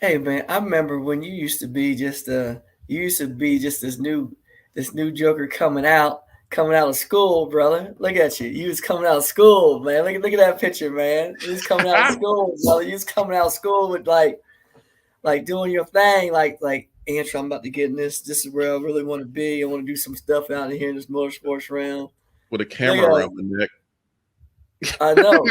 Hey man, I remember when you used to be just this new Joker coming out of school, brother. Look at you. You was coming out of school, man. Look at that picture, man. You was coming out of school, brother. You was coming out of school with like doing your thing, like Antron, I'm about to get in this. This is where I really want to be. I want to do some stuff out here in this motorsports realm. with a Look camera at around the neck. I know.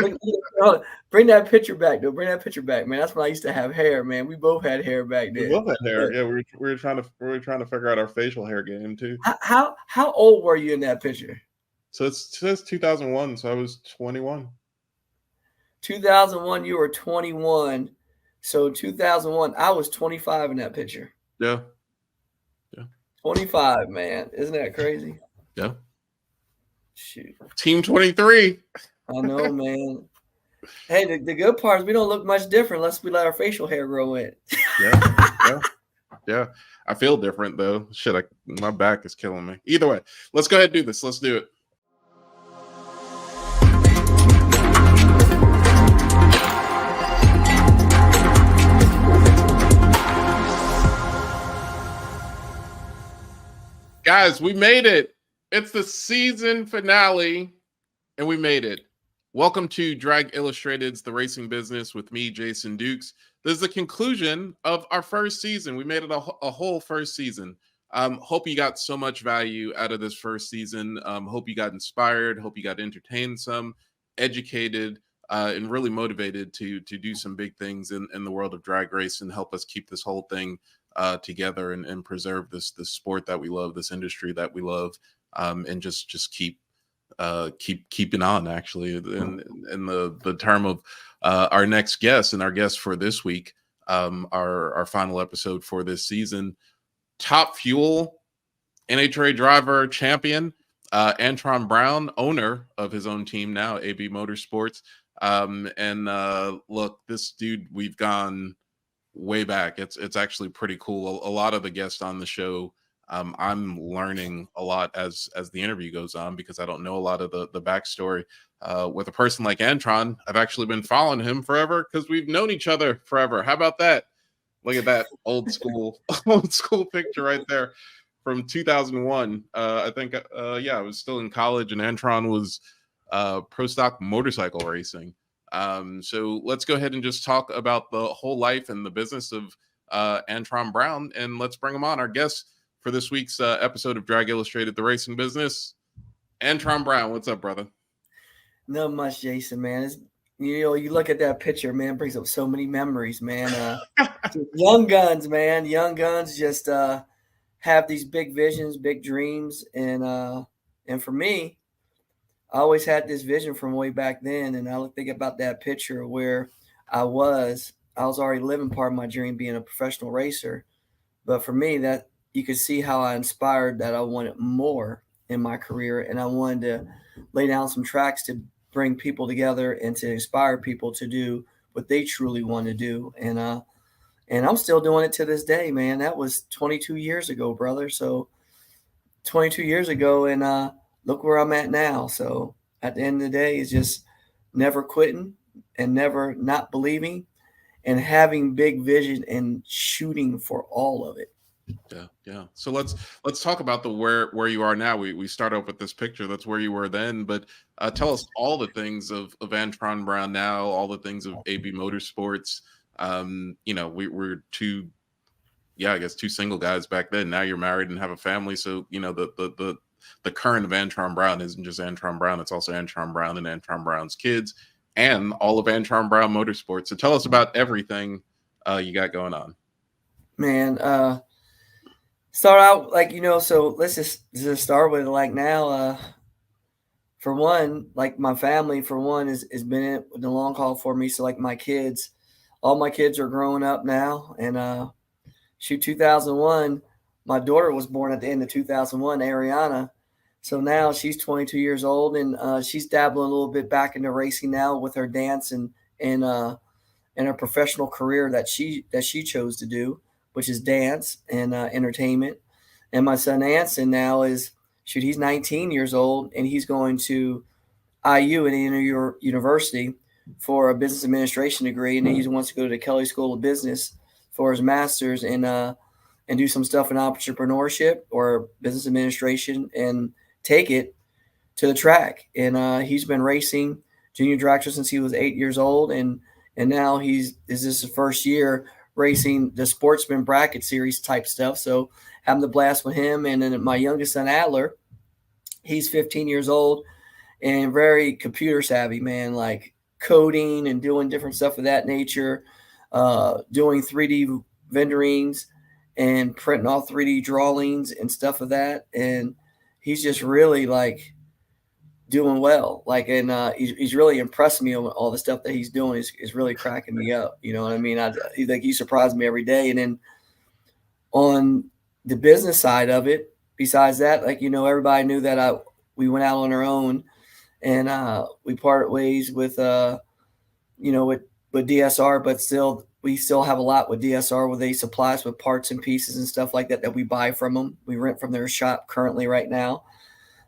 Bring that picture back, though. Bring that picture back, man. That's when I used to have hair, man. We both had hair back We then. both had hair. Look, Yeah, we were trying to figure out our facial hair game too. how old were you in that picture? So it says 2001, so I was 21. 2001. You were 21. So 2001, I was 25 in that picture. Yeah, yeah, 25, man. Isn't that crazy? yeah. Shoot. Team 23. I know, man. Hey, the good part is we don't look much different unless we let our facial hair grow in. Yeah, yeah, yeah. I feel different though. Shit, my back is killing me. Either way, let's go ahead and do this. Let's do it. Guys, we made it. It's the season finale, and we made it. Welcome to Drag Illustrated's The Racing Business with me, Jason Dukes. This is the conclusion of our first season. We made it a whole first season. Hope you got so much value out of this first season. Hope you got inspired. Hope you got entertained some, educated, and really motivated to do some big things in the world of drag race and help us keep this whole thing together and preserve this sport that we love, this industry that we love, and just keeping on. Actually, in the term of our next guest and our guest for this week, our final episode for this season, Top Fuel NHRA driver champion, Antron Brown, owner of his own team now, AB Motorsports. Look, this dude, we've gone way back. It's actually pretty cool. A lot of the guests on the show, I'm learning a lot as the interview goes on because I don't know a lot of the backstory. With a person like Antron, I've actually been following him forever because we've known each other forever. How about that? Look at that old school picture right there from 2001. I think I was still in college and Antron was pro stock motorcycle racing. So let's go ahead and just talk about the whole life and the business of Antron Brown, and let's bring him on. Our guest for this week's episode of Drag Illustrated, The Racing Business, Antron Brown. What's up, brother? Not much, Jason, man. You look at that picture, man, it brings up so many memories, man. Young guns, man. Young guns just have these big visions, big dreams, and for me, I always had this vision from way back then, and I think about that picture where I was already living part of my dream being a professional racer. But for me, that you could see how I inspired that I wanted more in my career, and I wanted to lay down some tracks to bring people together and to inspire people to do what they truly want to do. And I'm still doing it to this day, man. That was 22 years ago, brother. So 22 years ago, and look where I'm at now. So at the end of the day, it's just never quitting and never not believing and having big vision and shooting for all of it. Yeah. So let's talk about the where you are now. We start off with this picture. That's where you were then, but tell us all the things of Antron Brown now, all the things of AB Motorsports. We're two, I guess two single guys back then. Now you're married and have a family. So the current of Antron Brown isn't just Antron Brown. It's also Antron Brown and Antron Brown's kids and all of Antron Brown Motorsports. So tell us about everything you got going on. Man, start out so let's just start with like now. For one, like my family, for one, has been in the long haul for me. So like all my kids are growing up now, and 2001, my daughter was born at the end of 2001, Ariana. So now she's 22 years old, and she's dabbling a little bit back into racing now with her dance and her professional career that she chose to do, which is dance and entertainment. And my son Anson now he's 19 years old, and he's going to IU at University for a business administration degree, and he wants to go to the Kelley School of Business for his master's and do some stuff in entrepreneurship or business administration and take it to the track. And he's been racing junior dragster since he was 8 years old, and now this is his first year racing the sportsman bracket series type stuff. So having the blast with him, and then my youngest son Adler, he's 15 years old and very computer savvy, man, like coding and doing different stuff of that nature, doing 3D renderings and printing off 3D drawings and stuff of that. And he's just really like doing well. Like, and he's really impressed me on all the stuff that he's doing is really cracking me up. You know what I mean? He surprised me every day. And then on the business side of it, besides that, like, everybody knew that we went out on our own, and we parted ways with with DSR, but we still have a lot with DSR where they supply us with parts and pieces and stuff like that we buy from them. We rent from their shop currently right now,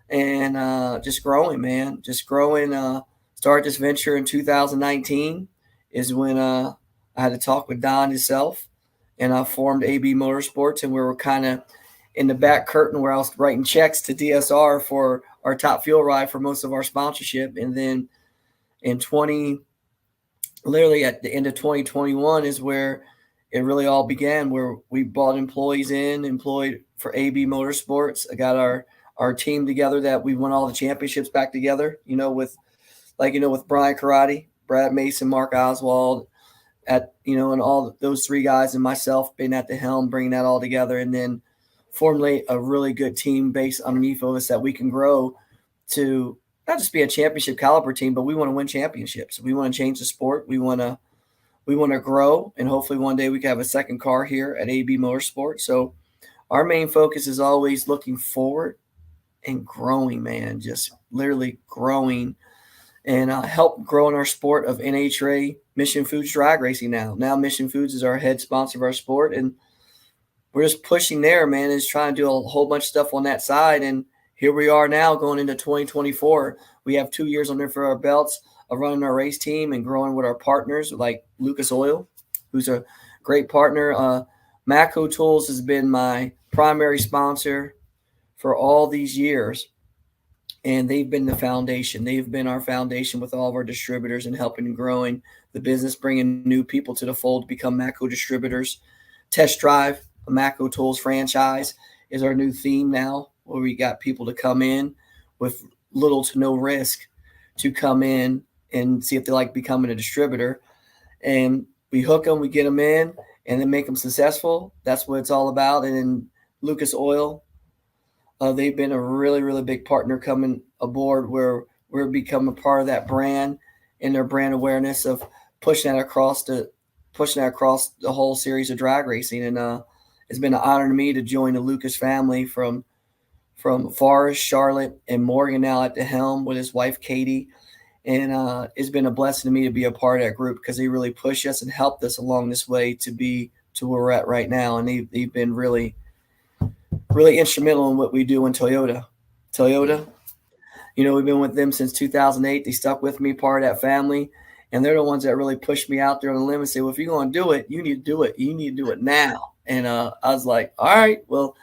and just growing, man, just growing. Started this venture in 2019 is when I had to talk with Don himself, and I formed AB Motorsports, and we were kind of in the back curtain where I was writing checks to DSR for our top fuel ride for most of our sponsorship. And then literally at the end of 2021 is where it really all began, where we brought employed for AB Motorsports. I got our team together that we won all the championships back together, with Brian Karate, Brad Mason, Mark Oswald, and all those three guys and myself being at the helm, bringing that all together, and then formulate a really good team based underneath of us that we can grow to not just be a championship caliber team, but we want to win championships. We want to change the sport. We want to grow, and hopefully one day we can have a second car here at AB Motorsport. So our main focus is always looking forward and growing, man, just literally growing, and help growing our sport of NHRA Mission Foods drag racing now. Now Mission Foods is our head sponsor of our sport, and we're just pushing there, man, is trying to do a whole bunch of stuff on that side. And here we are now going into 2024. We have 2 years on there for our belts of running our race team and growing with our partners like Lucas Oil, who's a great partner. Macco Tools has been my primary sponsor for all these years, and they've been the foundation. They've been our foundation with all of our distributors and helping and growing the business, bringing new people to the fold to become Macco distributors. Test Drive, a Macco Tools franchise, is our new theme now, where we got people to come in with little to no risk to come in and see if they like becoming a distributor. And we hook them, we get them in, and then make them successful. That's what it's all about. And then Lucas Oil, they've been a really, really big partner coming aboard, where we're becoming a part of that brand and their brand awareness of pushing that across the whole series of drag racing. And it's been an honor to me to join the Lucas family from Forest, Charlotte, and Morgan now at the helm with his wife, Katie. And it's been a blessing to me to be a part of that group, because they really push us and helped us along this way to be to where we're at right now. And they've been really, really instrumental in what we do in Toyota. We've been with them since 2008. They stuck with me, part of that family. And they're the ones that really pushed me out there on the limb and say, well, if you're going to do it, you need to do it. You need to do it now. And I was like, all right, well,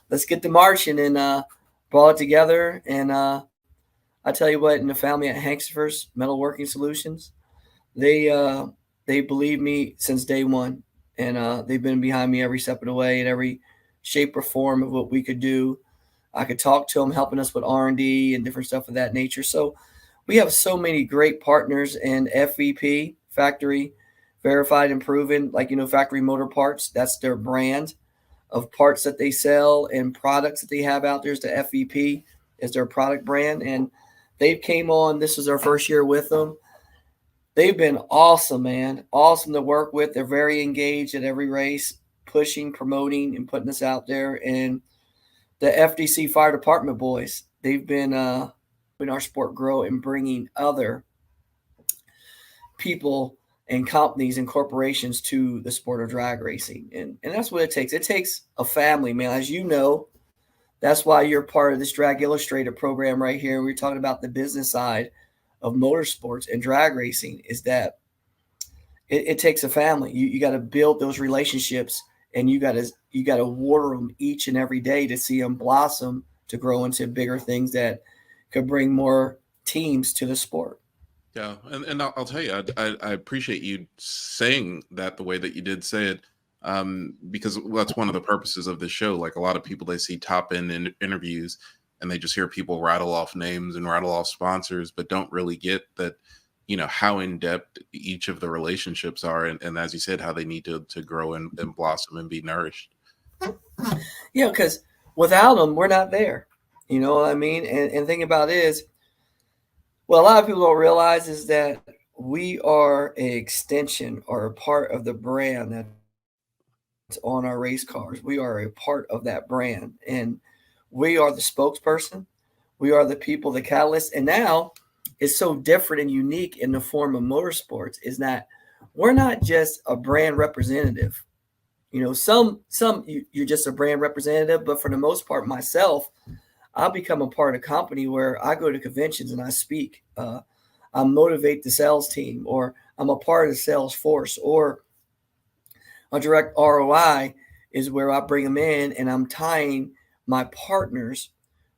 let's get to marching, and brought it together. And I tell you what, in the family at Hanksford's Metalworking Solutions, they believe me since day one, and they've been behind me every step of the way in every shape or form of what we could do. I could talk to them, helping us with R&D and different stuff of that nature. So we have so many great partners in FVP, Factory Verified and Proven, like, Factory Motor Parts. That's their brand of parts that they sell and products that they have out there. Is the FVP is their product brand. And they came on, this was our first year with them. They've been awesome, man. Awesome to work with. They're very engaged at every race, pushing, promoting, and putting us out there. And the FDC Fire Department boys, they've been our sport grow and bringing other people and companies and corporations to the sport of drag racing. And that's what it takes. It takes a family, man. As you know, that's why you're part of this Drag Illustrated program right here. We're talking about the business side of motorsports and drag racing, is that it takes a family. You got to build those relationships, and you got to water them each and every day to see them blossom to grow into bigger things that could bring more teams to the sport. Yeah, and I'll tell you, I appreciate you saying that the way that you did say it, because that's one of the purposes of this show. Like a lot of people, they see top end interviews, and they just hear people rattle off names and rattle off sponsors, but don't really get that, how in depth each of the relationships are, and as you said, how they need to grow and blossom and be nourished. Yeah, because without them, we're not there. You know what I mean? And thing about it is, well, a lot of people don't realize is that we are an extension or a part of the brand that's on our race cars. We are a part of that brand, and we are the spokesperson. We are the people, the catalyst. And now it's so different and unique in the form of motorsports is that we're not just a brand representative. You're just a brand representative, but for the most part, myself, I'll become a part of a company where I go to conventions and I speak. I motivate the sales team, or I'm a part of the sales force, or a direct ROI is where I bring them in and I'm tying my partners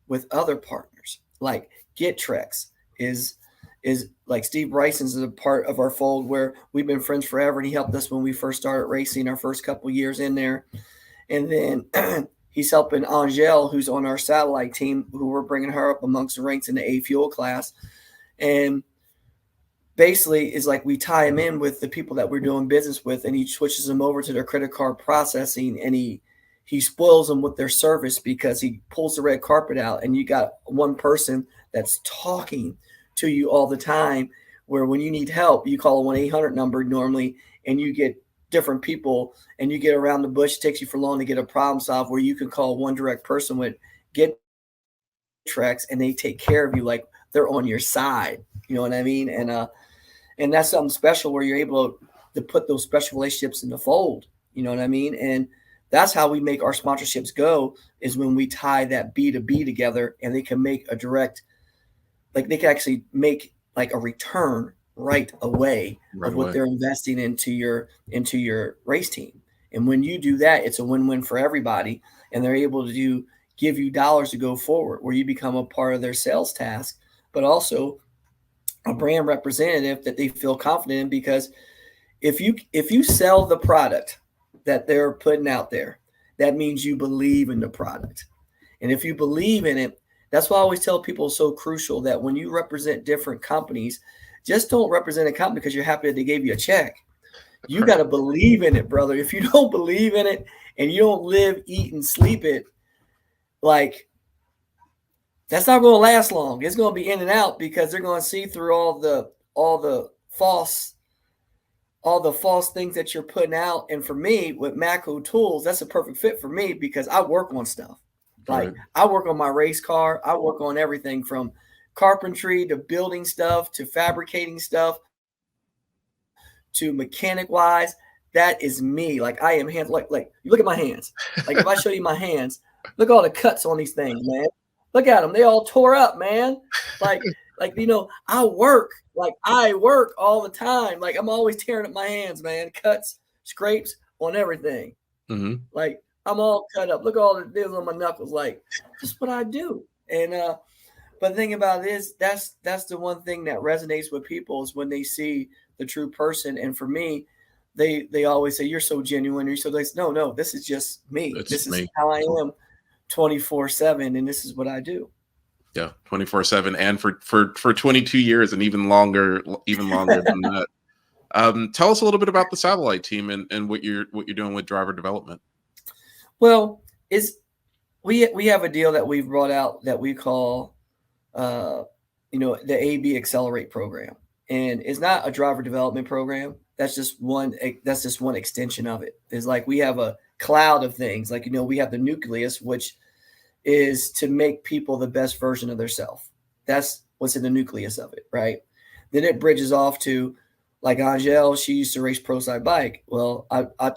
with other partners. Like GetTrex is is like Steve Bryson's is a part of our fold where we've been friends forever, and he helped us when we first started racing our first couple years in there. And then he's helping Angel, who's on our satellite team, who we're bringing her up amongst the ranks in the A fuel class. And basically is like we tie him in with the people that we're doing business with, and he switches them over to their credit card processing, and he spoils them with their service because he pulls the red carpet out, and you got one person that's talking to you all the time, where when you need help, you call a 1-800 number normally, and you get different people, and you get around the bush. It takes you for long to get a problem solved, where you can call one direct person with GetTrex, and they take care of you like they're on your side. You know what I mean? And that's something special where you're able to put those special relationships in the fold. You know what I mean? And that's how we make our sponsorships go, is when we tie that B2B together, and they can make a direct, like they can actually make like a return right away of what they're investing into your race team. And when you do that, it's a win-win for everybody, and they're able to give you dollars to go forward, where you become a part of their sales task, but also a brand representative that they feel confident in. Because if you sell the product that they're putting out there, that means you believe in the product. And if you believe in it, that's why I always tell people it's so crucial that when you represent different companies, just don't represent a company because you're happy that they gave you a check. You got to believe in it, brother. If you don't believe in it and you don't live, eat, and sleep it, like, that's not going to last long. It's going to be in and out, because they're going to see through all the false things that you're putting out. And for me, with Macro Tools, that's a perfect fit for me, because I work on stuff. Like, I work on my race car. I work on everything from carpentry to building stuff to fabricating stuff to mechanic wise. That is me. Like, I am hands. Like you look at my hands. Like, if I show you my hands, look at all the cuts on these things, man. Look at them. They all tore up, man. Like, I work all the time. Like, I'm always tearing up my hands, man. Cuts, scrapes on everything. Mm-hmm. Like, I'm all cut up. Look at all the deals on my knuckles. Like, that's what I do. And, but the thing about it is, that's the one thing that resonates with people, is when they see the true person. And for me, they always say, you're so genuine. You're so nice. No, this is just me. This is how I am 24/7. And this is what I do. Yeah. 24/7. And for 22 years and even longer than that. Tell us a little bit about the satellite team and what you're doing with driver development. Well, we have a deal that we've brought out that we call, the AB Accelerate program, and it's not a driver development program. That's just one extension of it. It's like we have a cloud of things. Like, we have the nucleus, which is to make people the best version of themselves. That's what's in the nucleus of it, right? Then it bridges off to, like, Angel, she used to race pro side bike. Well, I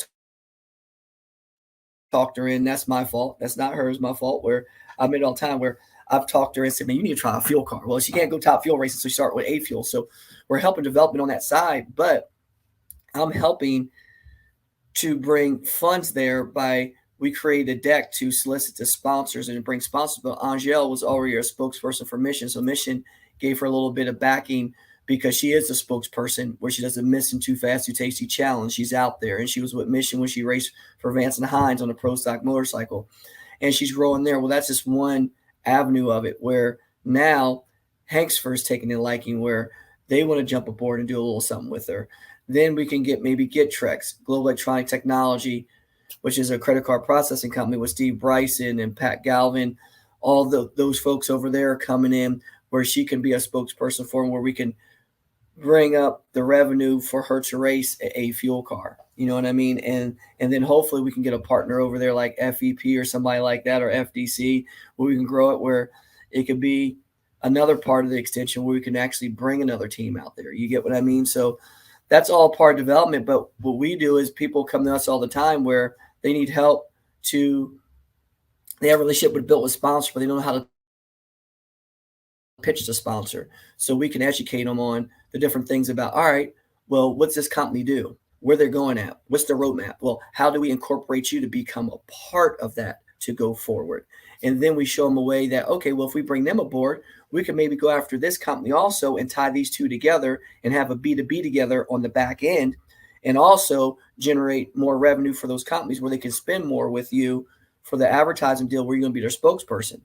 talked her in. That's my fault. That's not hers. My fault. Where I made it all the time, where I've talked her and said, man, you need to try a fuel car. Well, she can't go top fuel racing, so she started with A fuel. So we're helping development on that side. But I'm helping to bring funds there by we created a deck to solicit the sponsors and bring sponsors. But Angel was already a spokesperson for Mission, so Mission gave her a little bit of backing because she is a spokesperson where she does a Missing Too Fast Too Tasty challenge. She's out there, and she was with Mission when she raced for Vance and Hines on a pro stock motorcycle, and she's growing there. Well, that's just one avenue of it where now Hanksford is taking a liking where they want to jump aboard and do a little something with her. Then we can get Trex, Global Electronic Technology, which is a credit card processing company with Steve Bryson and Pat Galvin. All those folks over there are coming in where she can be a spokesperson for them, where we can bring up the revenue for her to race a fuel car. You know what I mean? And then hopefully we can get a partner over there like FEP or somebody like that, or FDC, where we can grow it where it could be another part of the extension where we can actually bring another team out there. You get what I mean? So that's all part of development. But what we do is people come to us all the time where they need help they have a relationship built with sponsors, but they don't know how to pitch the sponsor. So we can educate them on the different things about, all right, well, what's this company do? Where they're going at? What's the roadmap? Well, how do we incorporate you to become a part of that to go forward? And then we show them a way that, okay, well, if we bring them aboard, we can maybe go after this company also and tie these two together and have a B2B together on the back end, and also generate more revenue for those companies where they can spend more with you for the advertising deal where you're going to be their spokesperson.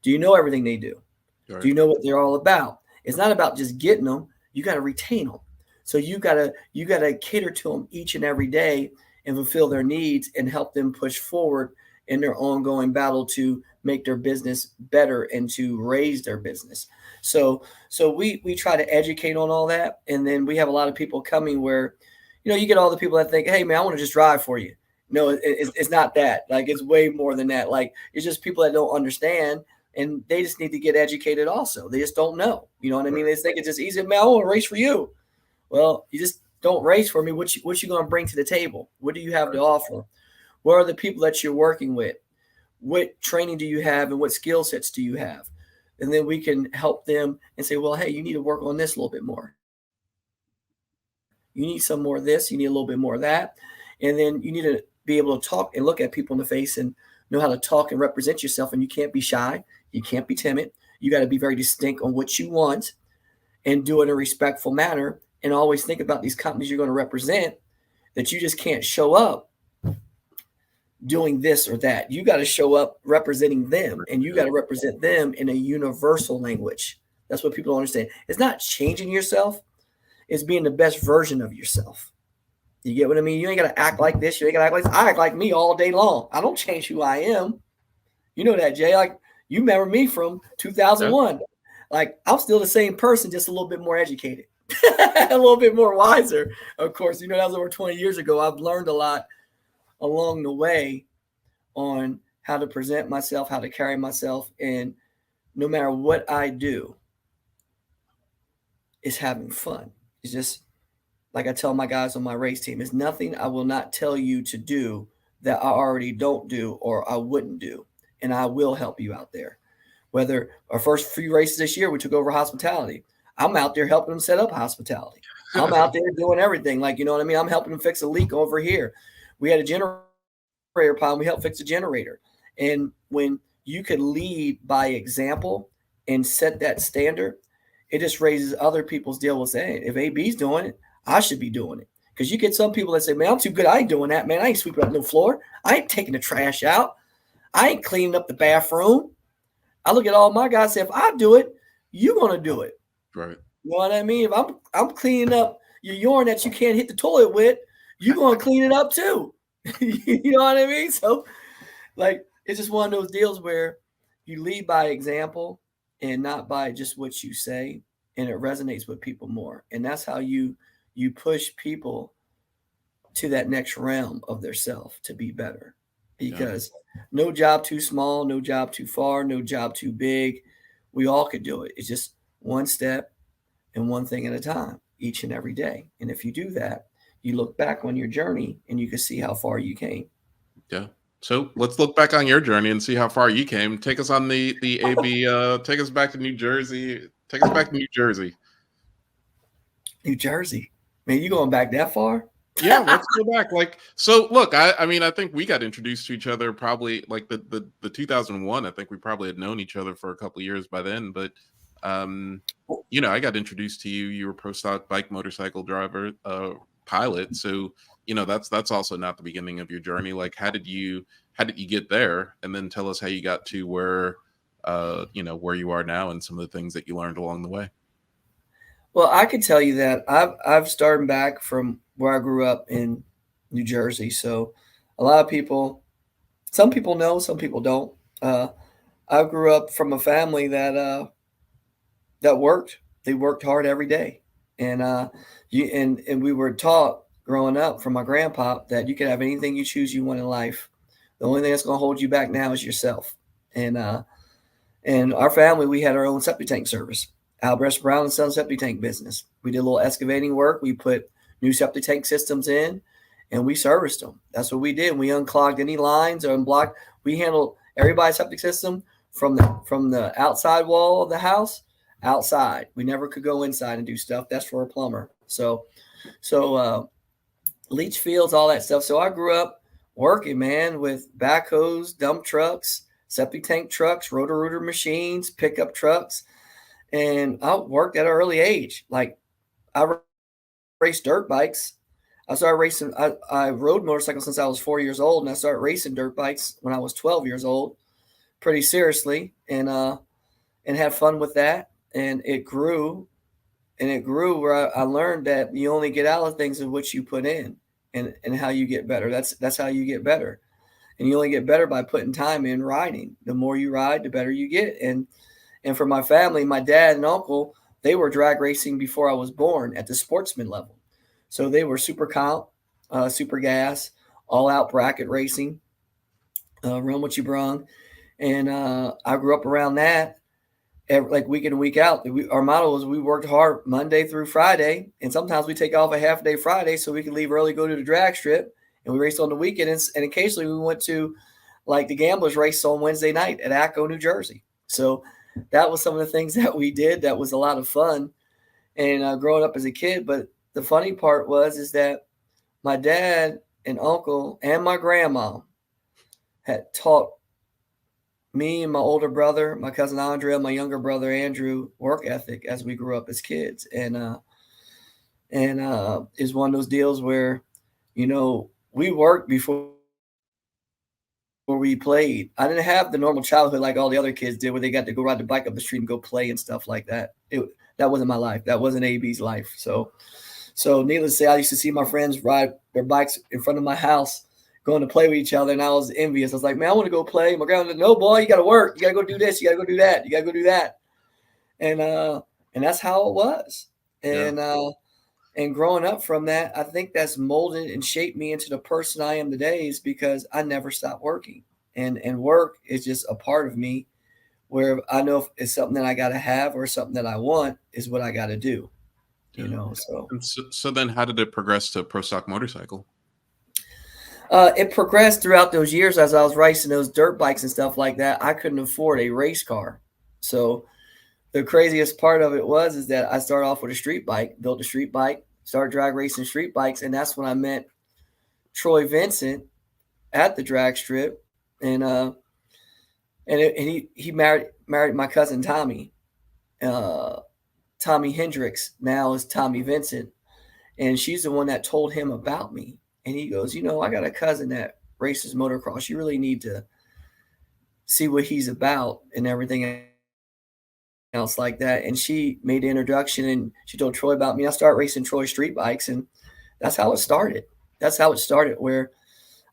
Do you know everything they do? Right. Do you know what they're all about? It's not about just getting them. You got to retain them. So you got to cater to them each and every day and fulfill their needs and help them push forward in their ongoing battle to make their business better and to raise their business. So we try to educate on all that. And then we have a lot of people coming where, you get all the people that think, hey, man, I want to just drive for you. No, it's not that. Like, it's way more than that. Like, it's just people that don't understand, and they just need to get educated also. They just don't know. You know what I mean? They think it's just easy. Man, I want to race for you. Well, you just don't race for me. What you going to bring to the table? What do you have to offer? What are the people that you're working with? What training do you have, and what skill sets do you have? And then we can help them and say, well, hey, you need to work on this a little bit more. You need some more of this. You need a little bit more of that. And then you need to be able to talk and look at people in the face and know how to talk and represent yourself. And you can't be shy. You can't be timid. You got to be very distinct on what you want and do it in a respectful manner. And always think about these companies you're going to represent, that you just can't show up doing this or that. You got to show up representing them, and you got to represent them in a universal language. That's what people don't understand. It's not changing yourself. It's being the best version of yourself. You get what I mean? You ain't got to act like this. You ain't got to act like this. I act like me all day long. I don't change who I am. You know that, Jay. Like, you remember me from 2001. Yeah. Like, I'm still the same person, just a little bit more educated, a little bit more wiser. Of course, that was over 20 years ago. I've learned a lot along the way on how to present myself, how to carry myself. And no matter what I do, it's having fun. It's just like I tell my guys on my race team, it's nothing I will not tell you to do that I already don't do or I wouldn't do. And I will help you out there. Whether our first few races this year, we took over hospitality. I'm out there helping them set up hospitality. I'm out there doing everything. Like, you know what I mean? I'm helping them fix a leak over here. We had a generator problem. We helped fix a generator. And when you could lead by example and set that standard, it just raises other people's deal with saying, if AB's doing it, I should be doing it. Because you get some people that say, man, I'm too good. I ain't doing that, man. I ain't sweeping up no floor. I ain't taking the trash out. I ain't cleaning up the bathroom. I look at all my guys and say, if I do it, you're going to do it. Right. You know what I mean? If I'm cleaning up your urine that you can't hit the toilet with, you're going to clean it up too. You know what I mean? So, like, it's just one of those deals where you lead by example and not by just what you say, and it resonates with people more. And that's how you push people to that next realm of their self to be better. Because no job too small, no job too far, no job too big. We all could do it. It's just one step and one thing at a time, each and every day. And if you do that, you look back on your journey and you can see how far you came. Yeah. So let's look back on your journey and see how far you came. Take us on the AB. Take us back to New Jersey. New Jersey. Man, you going back that far? Yeah, let's go back. Like, so look, I mean, I think we got introduced to each other probably like the 2001. I think we probably had known each other for a couple of years by then, but um, I got introduced to you. You were pro stock bike motorcycle driver, pilot. So, that's also not the beginning of your journey. Like, how did you get there? And then tell us how you got to where you are now and some of the things that you learned along the way. Well, I can tell you that I've started back from where I grew up in New Jersey. So a lot of people, some people know, some people don't. Uh, I grew up from a family that worked. They worked hard every day, and and we were taught growing up from my grandpa that you can have anything you choose you want in life. The only thing that's going to hold you back now is yourself. And and our family, we had our own septic tank service, Albrecht Brown and Son septic tank business. We did a little excavating work. We put new septic tank systems in, and we serviced them. That's what we did. We unclogged any lines or unblocked. We handled everybody's septic system from the outside wall of the house outside. We never could go inside and do stuff. That's for a plumber. So leach fields, all that stuff. So I grew up working, man, with backhoes, dump trucks, septic tank trucks, rotor-rooter machines, pickup trucks. And I worked at an early age. Like I raced dirt bikes. I started racing. I rode motorcycles since I was 4 years old, and I started racing dirt bikes when I was 12 years old, pretty seriously, and had fun with that. And it grew, where I learned that you only get out of things of what you put in, and how you get better. That's how you get better, and you only get better by putting time in riding. The more you ride, the better you get. And for my family, my dad and uncle, they were drag racing before I was born at the sportsman level. So they were super comp, super gas, all out bracket racing, run what you brung. And I grew up around that, like week in and week out. Our motto was we worked hard Monday through Friday, and sometimes we take off a half day Friday so we could leave early, go to the drag strip, and we raced on the weekend. And occasionally we went to like the Gamblers race on Wednesday night at Acco, New Jersey. So that was some of the things that we did. That was a lot of fun, and growing up as a kid. But the funny part is that my dad and uncle and my grandma had taught me and my older brother, my cousin Andrea, my younger brother Andrew, work ethic as we grew up as kids. And is one of those deals where, we worked before we played. I didn't have the normal childhood like all the other kids did, where they got to go ride the bike up the street and go play and stuff like that. That wasn't my life. That wasn't AB's life. So needless to say, I used to see my friends ride their bikes in front of my house, going to play with each other, and I was envious. I was like, man, I want to go play. My grandma said, no, boy, you got to work. You got to go do this. You got to go do that. You got to go do that. And that's how it was. And and growing up from that, I think that's molded and shaped me into the person I am today, is because I never stopped working. And work is just a part of me, where I know if it's something that I got to have or something that I want is what I got to do. So. And so then how did it progress to pro stock motorcycle? It progressed throughout those years as I was racing those dirt bikes and stuff like that. I couldn't afford a race car. So the craziest part of it is that I started off with a street bike, built a street bike, started drag racing street bikes. And that's when I met Troy Vincent at the drag strip. And he married my cousin Tommy. Tommy Hendricks now is Tommy Vincent. And she's the one that told him about me. And he goes, I got a cousin that races motocross. You really need to see what he's about and everything else like that. And she made the introduction, and she told Troy about me. I started racing Troy street bikes, and that's how it started. Where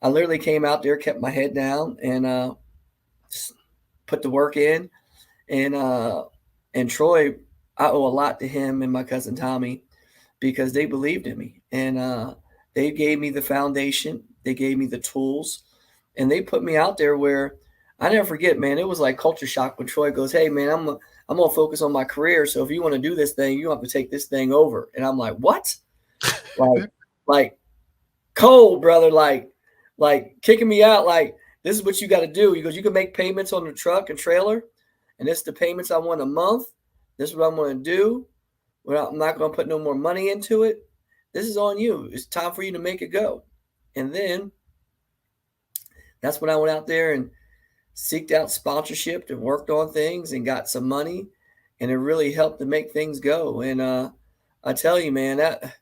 I literally came out there, kept my head down, and put the work in. And Troy, I owe a lot to him and my cousin Tommy, because they believed in me. And they gave me the foundation. They gave me the tools, and they put me out there where I never forget, man. It was like culture shock when Troy goes, hey, man, I'm going to focus on my career. So if you want to do this thing, you have to take this thing over. And I'm like, what? like cold, brother, like kicking me out. Like, this is what you got to do. He goes, you can make payments on the truck and trailer, and this is the payments I want a month. This is what I'm going to do. Well, I'm not going to put no more money into it. This is on you. It's time for you to make it go. And then that's when I went out there and seeked out sponsorship and worked on things and got some money, and it really helped to make things go. And I tell you, man, that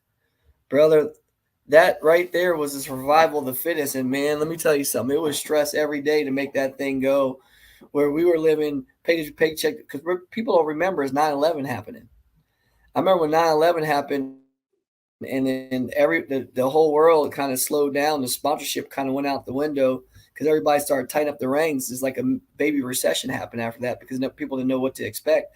brother, that right there was the survival of the fittest. And man, let me tell you something. It was stress every day to make that thing go. Where we were living paycheck, because people don't remember is 9/11 happening. I remember when 9/11 happened, and then the whole world kind of slowed down. The sponsorship kind of went out the window because everybody started tightening up the reins. It's like a baby recession happened after that because people didn't know what to expect.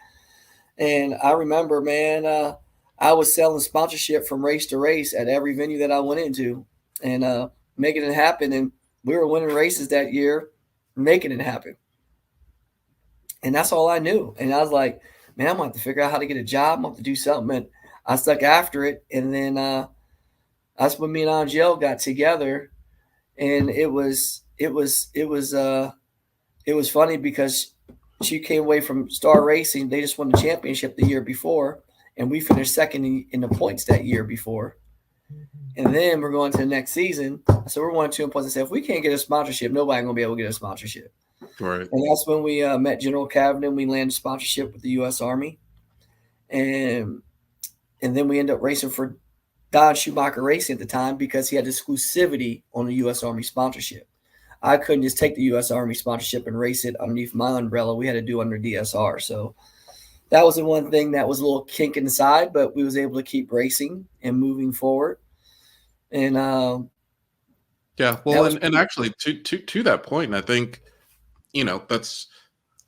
And I remember, man, I was selling sponsorship from race to race at every venue that I went into, and making it happen. And we were winning races that year, making it happen. And that's all I knew. And I was like, man, I'm going to have to figure out how to get a job. I'm going to have to do something. And I stuck after it. And then that's when me and Angel got together. And it was funny because she came away from Star Racing. They just won the championship the year before, and we finished second in the points that year before. And then we're going to the next season. So we're 1-2 in points. I said, if we can't get a sponsorship, nobody's going to be able to get a sponsorship. Right. And that's when we met General Cabinet. We landed sponsorship with the U.S. Army. And then we ended up racing for Don Schumacher Racing at the time because he had exclusivity on the U.S. Army sponsorship. I couldn't just take the U.S. Army sponsorship and race it underneath my umbrella. We had to do under DSR. So that was the one thing that was a little kink in the side, but we was able to keep racing and moving forward. And yeah, well, and actually to that point, I think, that's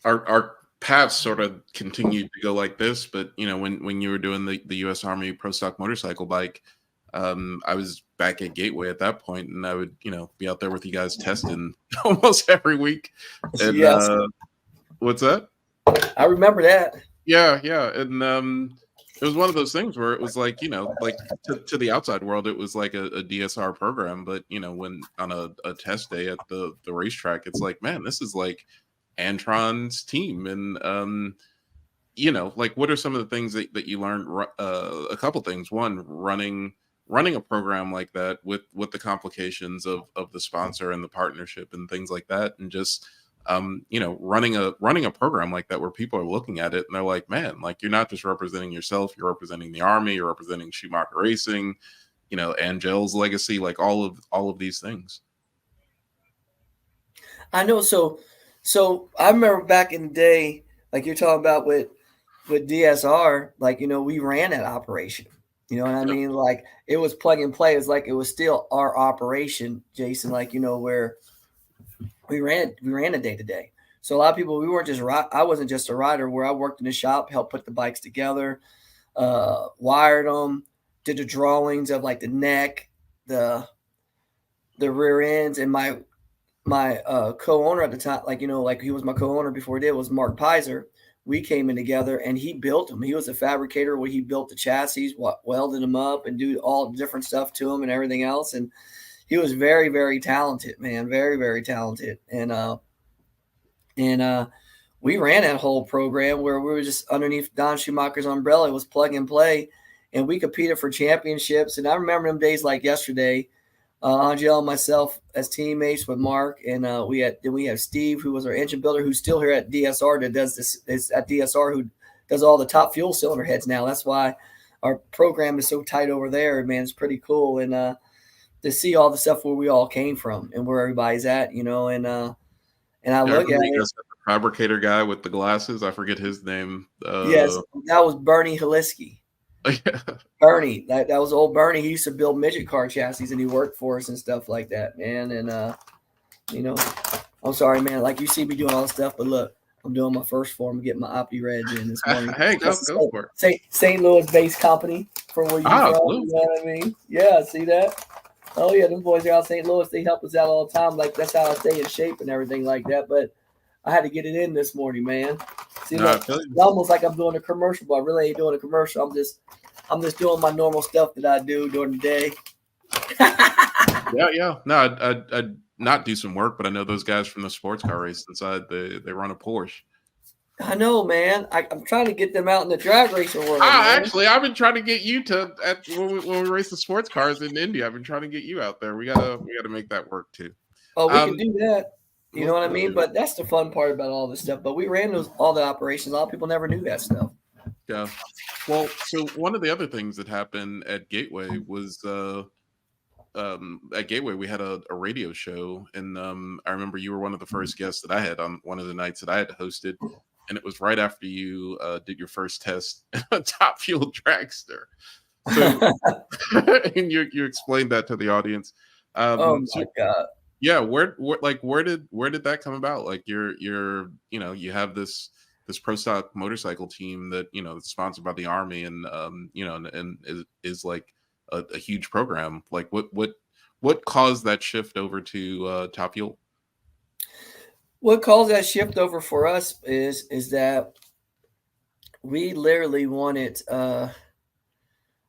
our paths sort of continued to go like this. But when you were doing the U.S. Army Pro Stock motorcycle bike, I was back at Gateway at that point, and I would be out there with you guys testing almost every week. And yes. What's that? I remember that. Yeah, and it was one of those things where it was like, like to the outside world, it was like a DSR program. But, when on a test day at the racetrack, it's like, man, this is like Antron's team. And, like, what are some of the things that you learned? A couple things. One, running a program like that with the complications of the sponsor and the partnership and things like that. And just, running a program like that where people are looking at it and they're like, man, like, you're not just representing yourself, you're representing the Army, you're representing Schumacher Racing, Angel's legacy, like all of these things. I know. So I remember back in the day, like you're talking about with DSR, like, we ran that operation, you know what I mean? Like, it was plug and play. It's like, it was still our operation, Jason, like, where we ran it day to day. So a lot of people, we weren't just I wasn't just a rider. Where I worked in the shop, helped put the bikes together, wired them, did the drawings of like the neck, the rear ends, and my co-owner at the time, like he was my co-owner before he did, was Mark Pizer. We came in together and he built them. He was a fabricator where he built the chassis, welded them up, and do all different stuff to them and everything else. And he was very, very talented, man. Very, very talented. And we ran that whole program where we were just underneath Don Schumacher's umbrella. It was plug and play, and we competed for championships. And I remember them days like yesterday. Angel and myself as teammates with Mark, and we have Steve, who was our engine builder, who's still here at DSR, that does this is at DSR, who does all the top fuel cylinder heads now. That's why our program is so tight over there, man. It's pretty cool. And to see all the stuff where we all came from and where everybody's at, and I look at it. The fabricator guy with the glasses, I forget his name. Yes, that was Bernie Haliski. Yeah. Bernie, that was old Bernie. He used to build midget car chassis, and he worked for us and stuff like that, man. And I'm sorry, man. Like, you see me doing all this stuff, but look, I'm doing my first form, getting my Opti Reg in this morning. Hey, go for it. St. Louis-based company from where you from. Blue. You know what I mean? Yeah, see that? Oh yeah, them boys are out St. Louis. They help us out all the time. Like, that's how I stay in shape and everything like that. But I had to get it in this morning, man. See, look, it's almost like I'm doing a commercial, but I really ain't doing a commercial. I'm just doing my normal stuff that I do during the day. Yeah. No, I'd not do some work, but I know those guys from the sports car racing side. They run a Porsche. I know, man. I'm trying to get them out in the drag racing world, man. Actually, I've been trying to get you to when we race the sports cars in India. I've been trying to get you out there. We gotta make that work too. Oh, we can Um, do that. You know what I we'll mean? do it. But that's the fun part about all this stuff. But we ran all the operations. A lot of people never knew that stuff. Yeah. Well, so one of the other things that happened at Gateway was at Gateway we had a radio show, and I remember you were one of the first guests that I had on one of the nights that I had hosted, and it was right after you did your first test on Top Fuel Dragster. So, and you explained that to the audience. Oh So my god. yeah, where did that come about? Like you have this pro stock motorcycle team that that's sponsored by the army, and and is like a huge program. Like what caused that shift over to Top Fuel? What caused that shift over for us is that we literally wanted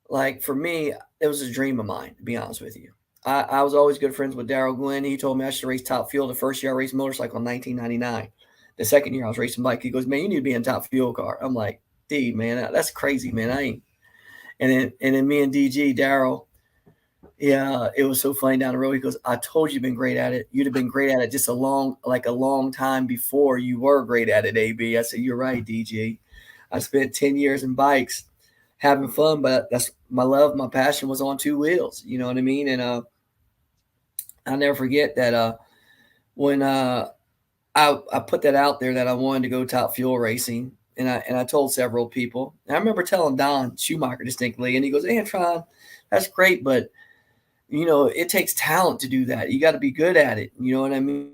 like for me, it was a dream of mine, to be honest with you. I was always good friends with Daryl Glenn. He told me I should race Top Fuel. The first year I raced motorcycle in 1999. The second year I was racing bike. He goes, man, you need to be in Top Fuel car. I'm like, D, man, that's crazy, man. I ain't. And then me and DG, Daryl, yeah, it was so funny down the road. He goes, I told you've been great at it. You'd have been great at it just a long time before you were great at it, AB. I said, you're right, DG. I spent 10 years in bikes having fun, but that's my love, my passion was on two wheels. You know what I mean? And I'll never forget that when I put that out there that I wanted to go Top Fuel racing, and I told several people. And I remember telling Don Schumacher distinctly, and he goes, Antron, that's great, but it takes talent to do that. You got to be good at it. You know what I mean?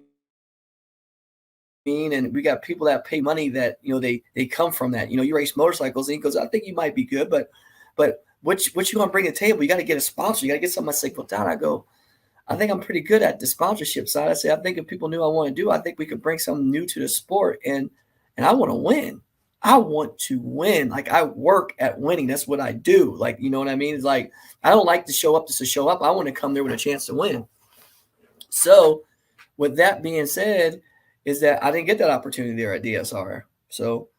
And we got people that pay money that they come from that. You race motorcycles, and he goes, I think you might be good, but what you want to bring to the table? You got to get a sponsor. You got to get something. I say, well, Don, I go, I think I'm pretty good at the sponsorship side. I say, I think if people knew I want to do, I think we could bring something new to the sport, and I want to win. I want to win. Like I work at winning. That's what I do. Like, you know what I mean? It's like I don't like to show up just to show up. I want to come there with a chance to win. So, with that being said, is that I didn't get that opportunity there at DSR. So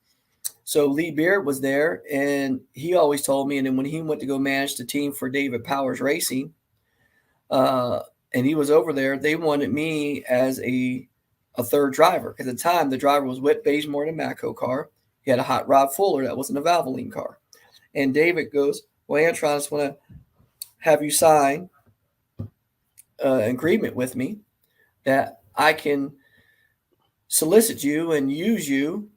Lee Beard was there, and he always told me. And then when he went to go manage the team for David Powers Racing, and he was over there, they wanted me as a third driver. Because at the time, the driver was Whit Bazemore in a Matco car. He had a Hot Rod Fuller that wasn't a Valvoline car. And David goes, well, Antron, I just want to have you sign an agreement with me that I can solicit you and use you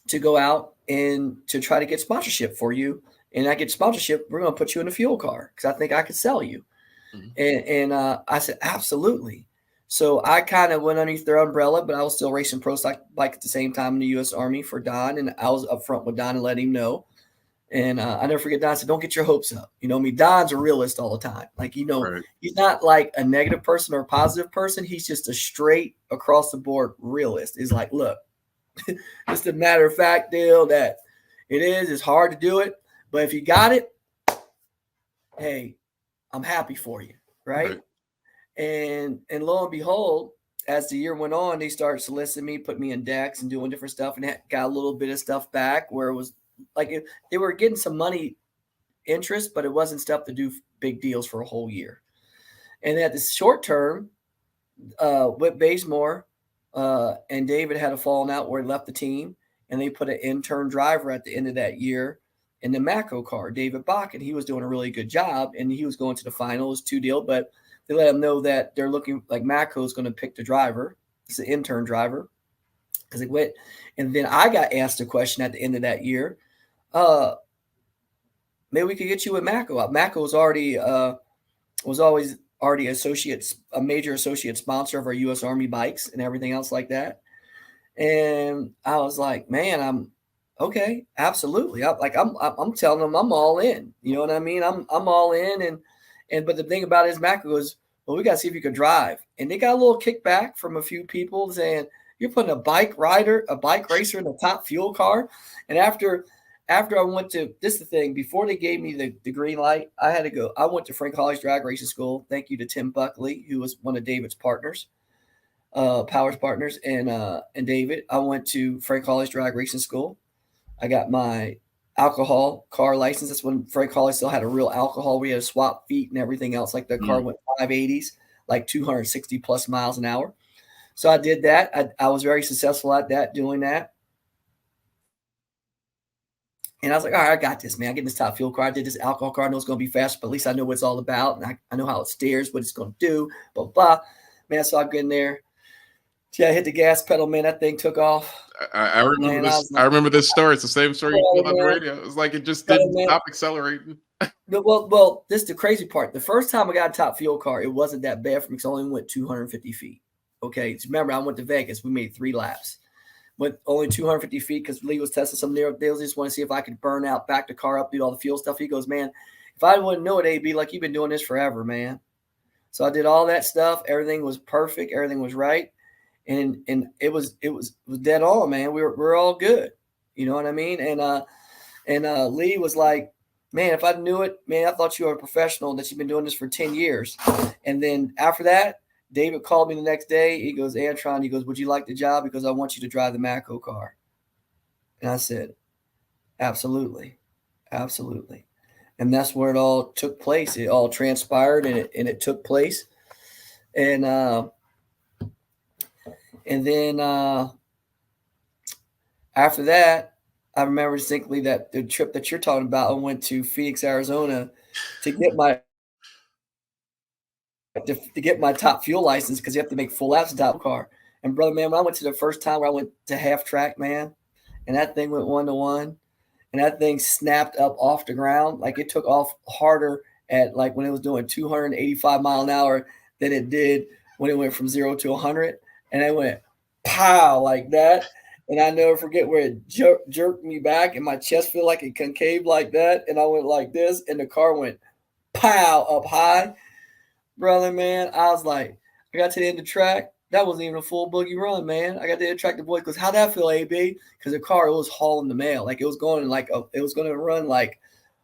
to go out and to try to get sponsorship for you. And I get sponsorship, we're going to put you in a fuel car because I think I could sell you. Mm-hmm. And I said, absolutely. So I kind of went underneath their umbrella, but I was still racing pro stock bike at the same time in the U.S. Army for Don. And I was up front with Don and let him know. And I never forget Don said, don't get your hopes up. Don's a realist all the time. Like, right. He's not like a negative person or a positive person. He's just a straight across the board realist. He's like, look, it's a matter of fact deal that it's hard to do it. But if you got it, hey, I'm happy for you. Right. And lo and behold, as the year went on, they started soliciting me, put me in decks and doing different stuff, and got a little bit of stuff back where it was like they were getting some money interest, but it wasn't stuff to do big deals for a whole year. And at the short term, Whit Bazemore and David had a falling out where he left the team, and they put an intern driver at the end of that year in the Matco car, David Bach, and he was doing a really good job, and he was going to the finals, 2 deal, but they let him know that they're looking like Matco is going to pick the driver. It's an intern driver because it went. And then I got asked a question at the end of that year. Maybe we could get you with Matco. Matco was always already a major associate sponsor of our U.S. Army bikes and everything else like that. And I was like, man, I'm okay, absolutely. I'm telling them I'm all in. You know what I mean? I'm all in. And but the thing about it is Matco goes, well, we got to see if you could drive. And they got a little kickback from a few people saying, you're putting a bike racer in a Top Fuel car. And after I went to, this is the thing, before they gave me the green light, I had to go. I went to Frank Hawley's drag racing school. Thank you to Tim Buckley, who was one of David's partners. Powers Partners, and David. I went to Frank Hawley's drag racing school. I got my alcohol car license. That's when Frank Hawley still had a real alcohol. We had to swap feet and everything else. Like the car went 580s, like 260 plus miles an hour. So I did that. I was very successful at that, doing that. And I was like, all right, I got this, man. I get this top fuel car. I did this alcohol car. I know it's going to be fast, but at least I know what it's all about. And I know how it steers, what it's going to do, blah, blah. Man, so I get in there. Yeah, I hit the gas pedal, man. That thing took off. I remember this. I remember this story. It's the same story you told on the radio. It was like it just didn't stop accelerating. Well, this is the crazy part. The first time I got a top fuel car, it wasn't that bad for me because I only went 250 feet. Okay, so remember, I went to Vegas. We made 3 laps. Went only 250 feet because Lee was testing some new deals. He just want to see if I could burn out, back the car up, do all the fuel stuff. He goes, man, if I wouldn't know it, AB, like you've been doing this forever, man. So I did all that stuff. Everything was perfect. Everything was right. And it was dead on, man. We're all good. You know what I mean? And Lee was like, man, if I knew it, man, I thought you were a professional and that you've been doing this for 10 years. And then after that, David called me the next day. He goes, Antron, he goes, would you like the job? Because I want you to drive the Matco car. And I said, absolutely. Absolutely. And that's where it all took place. It all transpired and it took place. And then after that, I remember distinctly that the trip that you're talking about, I went to Phoenix, Arizona to get my top fuel license because you have to make full laps of top car. And brother, man, when I went to the first time where I went to half track, man, and that thing went 1-to-1, and that thing snapped up off the ground. Like it took off harder at like when it was doing 285 mile an hour than it did when it went from 0 to 100. And it went pow like that. And I never forget where it jerked me back and my chest felt like it concave like that. And I went like this and the car went pow up high. Brother, man, I was like, I got to the end of the track. That wasn't even a full boogie run, man. I got to the end of the track. The boy goes, how'd that feel, AB? Because the car, it was hauling the mail. Like it was going it was going to run like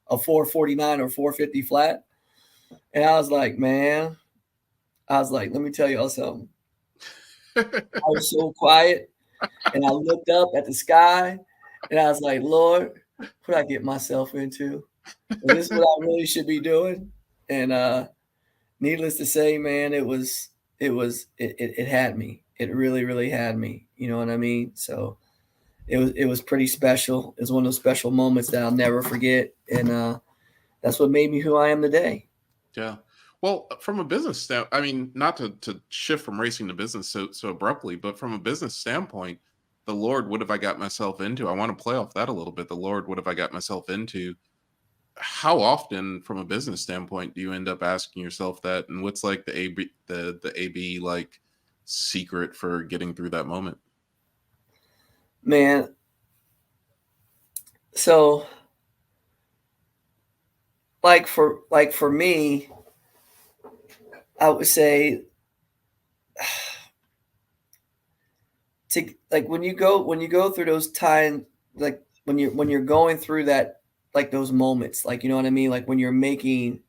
a 449 or 450 flat. And I was like, man, let me tell y'all something. I was so quiet. And I looked up at the sky and I was like, Lord, what did I get myself into? Is this what I really should be doing? And needless to say, man, it had me. It really, really had me. You know what I mean? So it was pretty special. It was one of those special moments that I'll never forget. And that's what made me who I am today. Yeah. Well, from a business standpoint, I mean, not to shift from racing to business so abruptly, but from a business standpoint, the Lord, what have I got myself into? I want to play off that a little bit. The Lord, what have I got myself into? How often, from a business standpoint, do you end up asking yourself that? And what's like the AB like secret for getting through that moment? Man, so like for me, I would say to like when you go through those times, like when you're going through that, like those moments, like, you know what I mean? Like when you're making,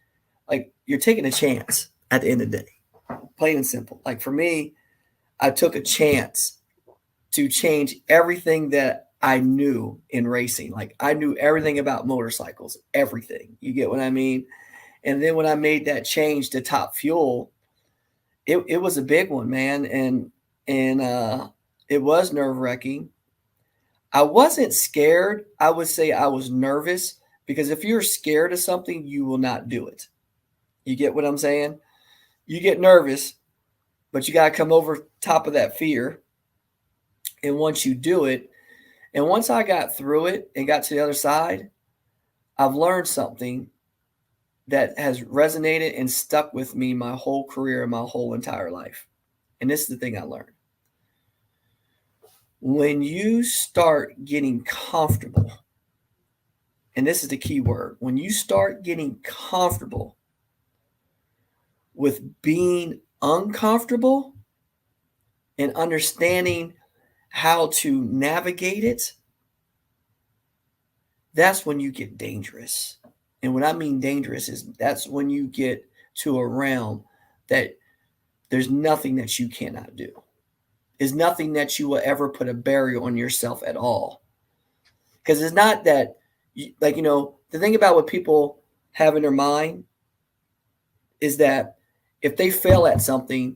like you're taking a chance at the end of the day, plain and simple. Like for me, I took a chance to change everything that I knew in racing. Like I knew everything about motorcycles, everything. You get what I mean? And then when I made that change to Top Fuel, it was a big one, man. And it was nerve-wracking. I wasn't scared. I would say I was nervous because if you're scared of something, you will not do it. You get what I'm saying? You get nervous, but you got to come over top of that fear. And once you do it, and once I got through it and got to the other side, I've learned something that has resonated and stuck with me my whole career and my whole entire life. And this is the thing I learned. When you start getting comfortable, and this is the key word, when you start getting comfortable with being uncomfortable and understanding how to navigate it, that's when you get dangerous. And what I mean dangerous is that's when you get to a realm that there's nothing that you cannot do. is nothing that you will ever put a barrier on yourself at all. Because it's not that, the thing about what people have in their mind is that if they fail at something,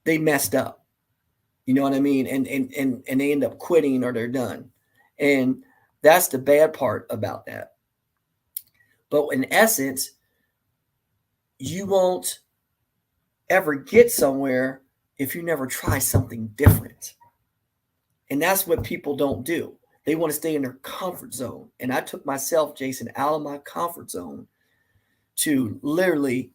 they messed up. You know what I mean? And they end up quitting or they're done. And that's the bad part about that. But in essence, you won't ever get somewhere if you never try something different. And that's what people don't do. They want to stay in their comfort zone. And I took myself, Jason, out of my comfort zone to literally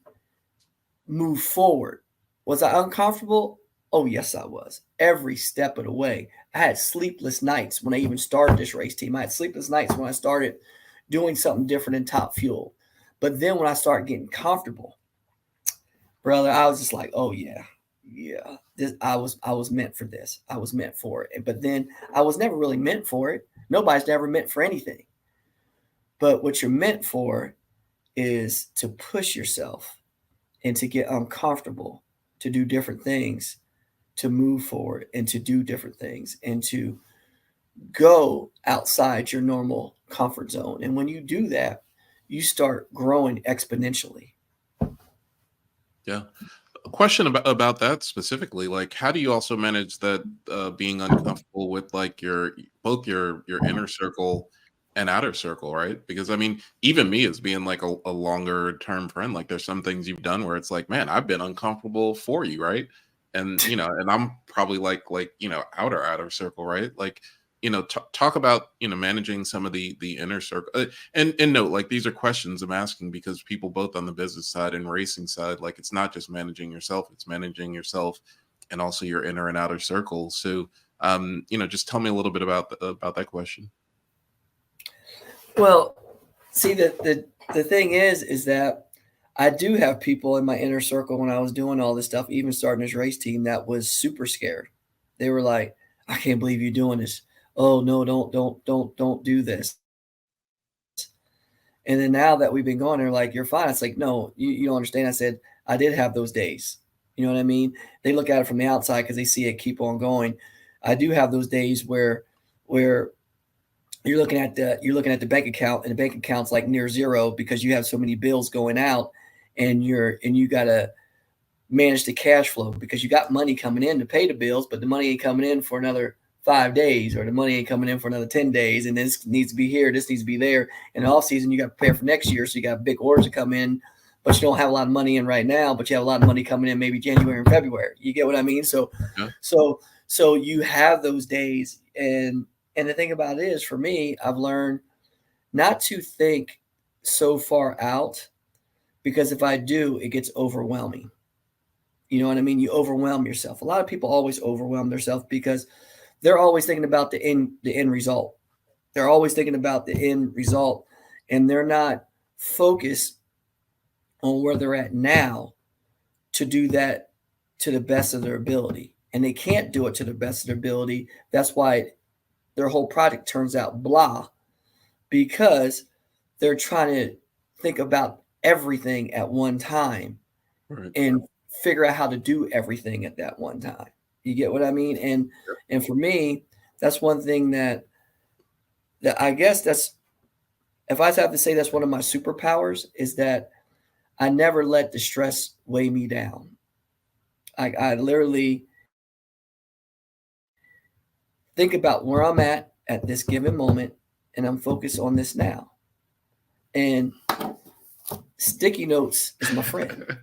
move forward. Was I uncomfortable? Oh, yes, I was. Every step of the way. I had sleepless nights when I even started this race team. I had sleepless nights when I started doing something different in Top Fuel. But then when I started getting comfortable, brother, I was just like, oh, yeah. I was meant for this. I was meant for it. But then I was never really meant for it. Nobody's never meant for anything. But what you're meant for is to push yourself and to get uncomfortable, to do different things, to move forward and to do different things and to go outside your normal comfort zone. And when you do that, you start growing exponentially. Yeah. A question about that specifically, like how do you also manage that being uncomfortable with like both your inner circle and outer circle, right? Because I mean, even me as being like a longer term friend, like there's some things you've done where it's like, man, I've been uncomfortable for you, right? And and I'm probably like outer circle, right? Like talk about managing some of the inner circle, and note, like, these are questions I'm asking because people both on the business side and racing side, like, it's not just managing yourself, it's managing yourself and also your inner and outer circles. So just tell me a little bit about that question. Well, see, the thing is that I do have people in my inner circle when I was doing all this stuff, even starting this race team, that was super scared. They were like, I can't believe you're doing this. Oh no, don't do this. And then now that we've been going, they're like, you're fine. It's like, no, you don't understand. I said, I did have those days. You know what I mean? They look at it from the outside because they see it keep on going. I do have those days where you're looking at the bank account and the bank account's like near zero because you have so many bills going out and you gotta manage the cash flow because you got money coming in to pay the bills, but the money ain't coming in for another 5 days, or the money ain't coming in for another 10 days, and this needs to be here, this needs to be there. In the off season, you got to prepare for next year, so you got big orders to come in, but you don't have a lot of money in right now, but you have a lot of money coming in maybe January and February. You get what I mean? So Yeah. so you have those days, and the thing about it is, for me, I've learned not to think so far out, because if I do, it gets overwhelming. You know what I mean? You overwhelm yourself. A lot of people always overwhelm themselves because they're always thinking about the end result. They're always thinking about the end result, and they're not focused on where they're at now to do that to the best of their ability. And they can't do it to the best of their ability. That's why their whole project turns out blah, because they're trying to think about everything at one time Right. and figure out how to do everything at that one time. You get what I mean? And for me, that's one thing that I guess that's, if I have to say, that's one of my superpowers, is that I never let the stress weigh me down. I literally think about where I'm at this given moment, and I'm focused on this now. And sticky notes is my friend.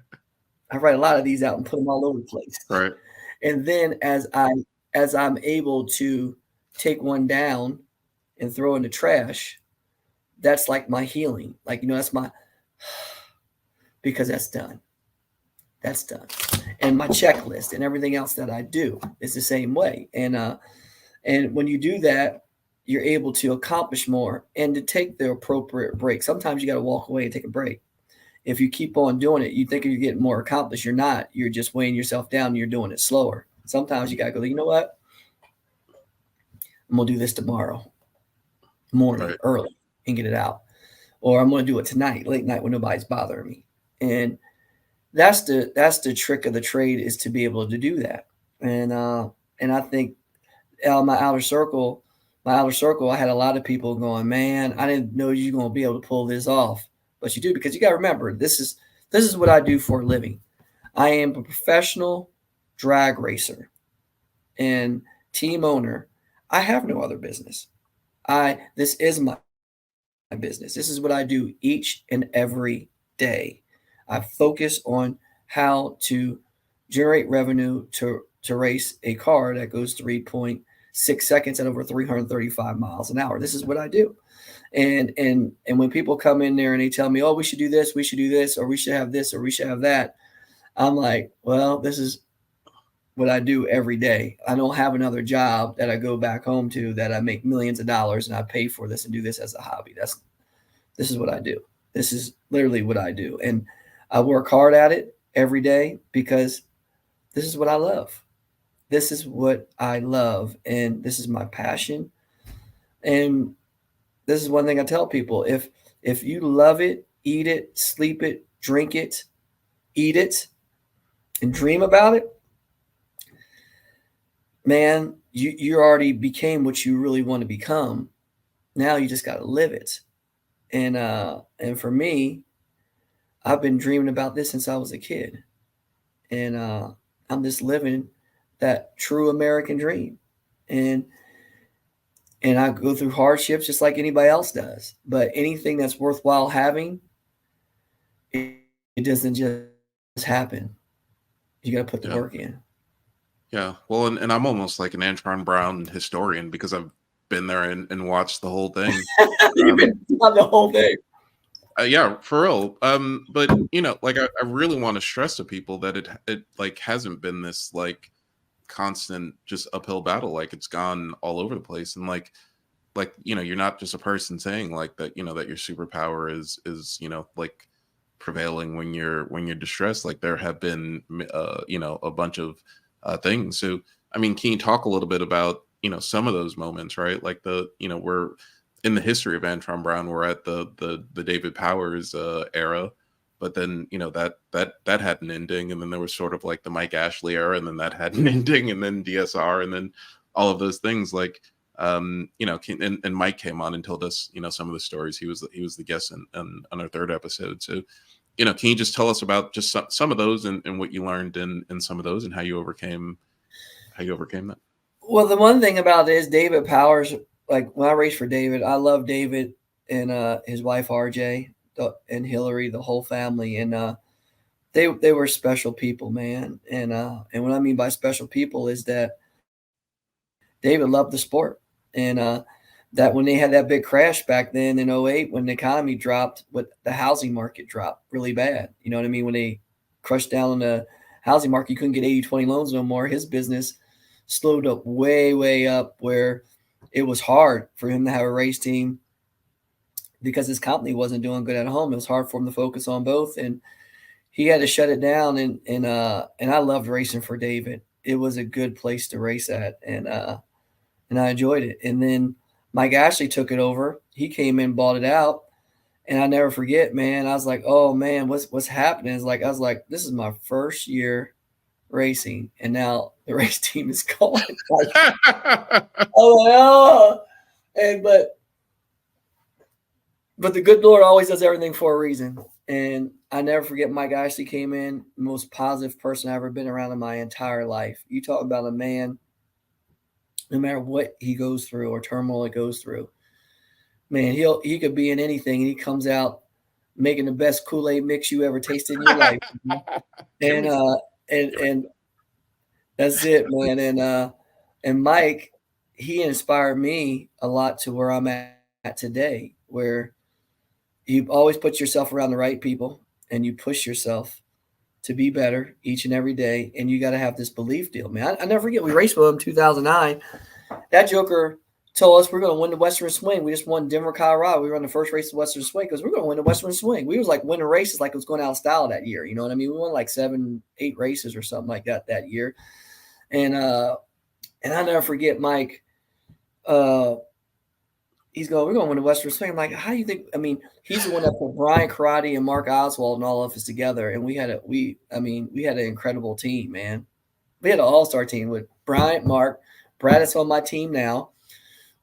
I write a lot of these out and put them all over the place. Right. And then as I'm able to take one down and throw in the trash, that's like my healing. Like, that's my, because that's done. That's done. And my checklist and everything else that I do is the same way. And when you do that, you're able to accomplish more and to take the appropriate break. Sometimes you got to walk away and take a break. If you keep on doing it, you think you're getting more accomplished. You're not. You're just weighing yourself down and you're doing it slower. Sometimes you got to go, you know what? I'm going to do this tomorrow morning, Right. early, and get it out. Or I'm going to do it tonight, late night, when nobody's bothering me. And that's the trick of the trade, is to be able to do that. And And I think my outer circle, I had a lot of people going, man, I didn't know you were going to be able to pull this off, but you do, because you got to remember, this is what I do for a living. I am a professional drag racer and team owner. I have no other business. This is my business. This is what I do each and every day. I focus on how to generate revenue to race a car that goes 3.6 seconds at over 335 miles an hour. This is what I do. And when people come in there and they tell me, oh, we should do this, or we should have this, or we should have that, I'm like, well, this is what I do every day. I don't have another job that I go back home to that I make millions of dollars and I pay for this and do this as a hobby. This is what I do. This is literally what I do. And I work hard at it every day because this is what I love. This is what I love, and this is my passion. And this is one thing I tell people: if you love it, eat it, sleep it, drink it, eat it, and dream about it, man, you already became what you really want to become. Now you just got to live it. And for me, I've been dreaming about this since I was a kid, and I'm just living that true American dream. And I go through hardships just like anybody else does. But anything that's worthwhile having, it doesn't just happen. You got to put the work in. Yeah. Well, and I'm almost like an Antron Brown historian because I've been there and watched the whole thing. You've been on the whole thing. Yeah, for real. But like I really want to stress to people that it like hasn't been this like constant just uphill battle. Like it's gone all over the place, and like you're not just a person saying like that, that your superpower is like prevailing when you're distressed. Like there have been a bunch of things. So I mean, can you talk a little bit about some of those moments, right? Like we're in the history of Antron Brown, we're at the David Powers era, but then that had an ending, and then there was sort of like the Mike Ashley era, and then that had an ending, and then DSR, and then all of those things. Like and Mike came on and told us some of the stories. He was the guest on our third episode. So can you just tell us about just some of those and what you learned in some of those and how you overcame that? Well, the one thing about it is David Powers. Like when I raced for David, I love David and his wife RJ and Hillary, the whole family, and they were special people, man. And what I mean by special people is that David loved the sport, and that when they had that big crash back then in '08, when the economy dropped, what the housing market dropped really bad. You know what I mean? When they crushed down on the housing market, you couldn't get 80-20 loans no more. His business slowed up way up where it was hard for him to have a race team because his company wasn't doing good at home. It was hard for him to focus on both, and he had to shut it down. And I loved racing for David. It was a good place to race at, and I enjoyed it. And then Mike Ashley took it over. He came in, bought it out, and I never forget, man. I was like, oh man, what's happening? It's like I was like, this is my first year racing, and now the race team is gone. Oh, and but the good Lord always does everything for a reason. And I never forget Mike Ashley came in, the most positive person I've ever been around in my entire life. You talk about a man, no matter what he goes through or turmoil he goes through, man, he could be in anything and he comes out making the best Kool-Aid mix you ever tasted in your life. And that's it, man. And Mike, he inspired me a lot to where I'm at today, where you always put yourself around the right people and you push yourself to be better each and every day. And you got to have this belief deal, man. I never forget, we raced with him in 2009. That joker told us we're going to win the Western Swing. We just won Denver, Colorado. We won the first race of the Western Swing because we're going to win the Western Swing. We was like winning races like it was going out of style that year. You know what I mean? We won like 7-8 races or something like that year. And I never forget Mike. He's going, we're going to win the Western Swing. I'm like, how do you think? I mean, he's the one that put Brian Karate and Mark Oswald and all of us together, and we had an incredible team, man. we had an all-star team with Bryant, Mark, Brad is on my team now.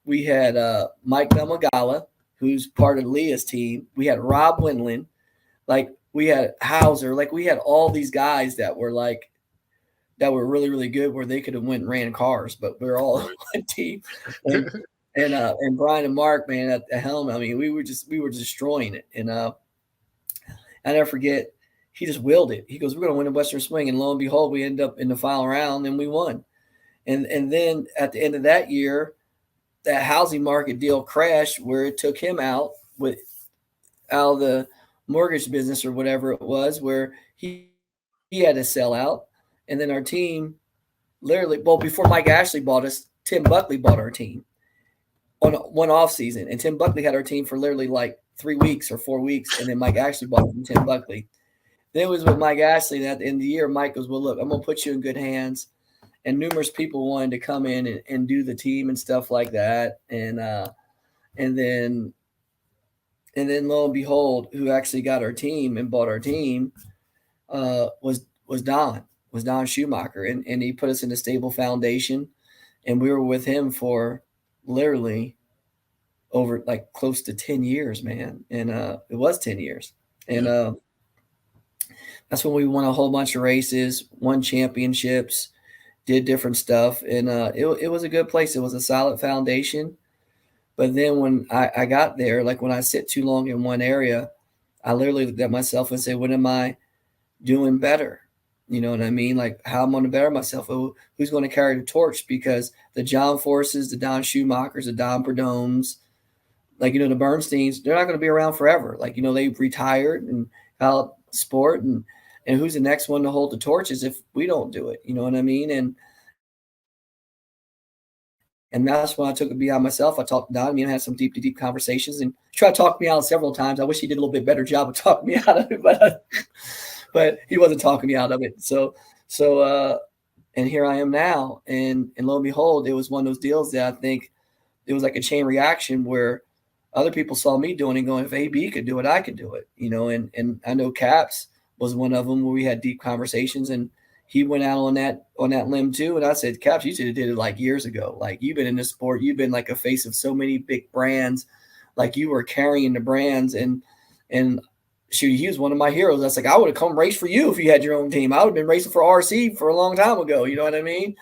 We had Mike Namagala, who's part of Leah's team. We had Rob Windland. Like we had Hauser. Like we had all these guys that were really really good where they could have went and ran cars, but we were all Right. one team. And and Brian and Mark, man, at the helm. I mean, we were destroying it. And I never forget, he just willed it. He goes, "We're going to win the Western Swing," and lo and behold, we end up in the final round and we won. And then at the end of that year, that housing market deal crashed where it took him out of the mortgage business or whatever it was, where he had to sell out. And then our team literally, well, before Mike Ashley bought us, Tim Buckley bought our team on one off season, and Tim Buckley had our team for literally like 3 weeks or 4 weeks, and then Mike Ashley bought it from Tim Buckley. Then it was with Mike Ashley, and at the end of the year, Mike goes, "Well, look, I'm gonna put you in good hands." And numerous people wanted to come in and do the team and stuff like that, and then lo and behold, who actually got our team and bought our team was Don Schumacher, and he put us in a stable foundation, and we were with him for literally over like close to 10 years, man. And it was 10 years. And Yeah. That's when we won a whole bunch of races, won championships, did different stuff. And it was a good place. It was a solid foundation. But then when I got there, like when I sit too long in one area, I literally looked at myself and say, "What am I doing better?" You know what I mean? Like, how am I going to better myself? Who's going to carry the torch? Because the John Forces, the Don Schumachers, the Don Perdones, like, the Bernsteins, they're not going to be around forever. Like, they've retired and out sport, and who's the next one to hold the torches if we don't do it? You know what I mean? And that's when I took it beyond myself. I talked to Don, me and had some deep conversations, and he tried to talk me out several times. I wish he did a little bit better job of talking me out of it, but he wasn't talking me out of it. So and here I am now, and lo and behold, it was one of those deals that I think it was like a chain reaction where other people saw me doing it, going, "If AB could do it, I could do it," And I know Caps was one of them where we had deep conversations, and he went out on that limb too. And I said, "Caps, you should have did it like years ago. Like, you've been in this sport, you've been like a face of so many big brands, like you were carrying the brands, and shoot, he was one of my heroes. That's like, I would have come race for you if you had your own team. I would have been racing for RC for a long time ago. You know what I mean?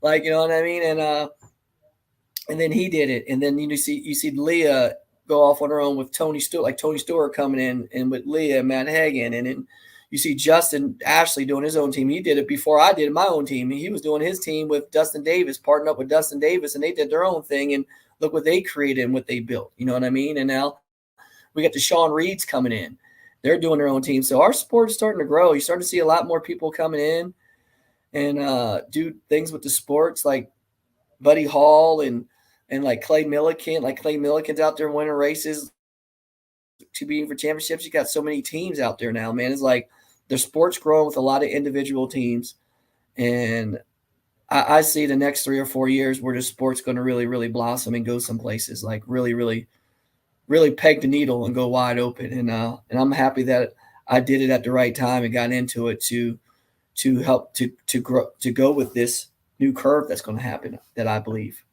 Like, you know what I mean? And then he did it, and then you see Leah go off on her own with Tony Stewart, like Tony Stewart coming in, and with Leah and Matt Hagan, and then you see Justin Ashley doing his own team. He did it before I did my own team. He was doing his team with Dustin Davis, partnering up with Dustin Davis, and they did their own thing. And look what they created and what they built. You know what I mean? And now we got the Sean Reeds coming in. They're doing their own team. So our sport is starting to grow. You're starting to see a lot more people coming in and do things with the sports, like Buddy Hall and like Clay Milliken. Like Clay Milliken's out there winning races to be for championships. You got so many teams out there now, man. It's like the sport's growing with a lot of individual teams. And I see the next 3 or 4 years where the sport's going to really, really blossom and go some places, like really, really, really peg the needle and go wide open. And I'm happy that I did it at the right time and got into it to help to grow, to go with this new curve that's going to happen, that I believe.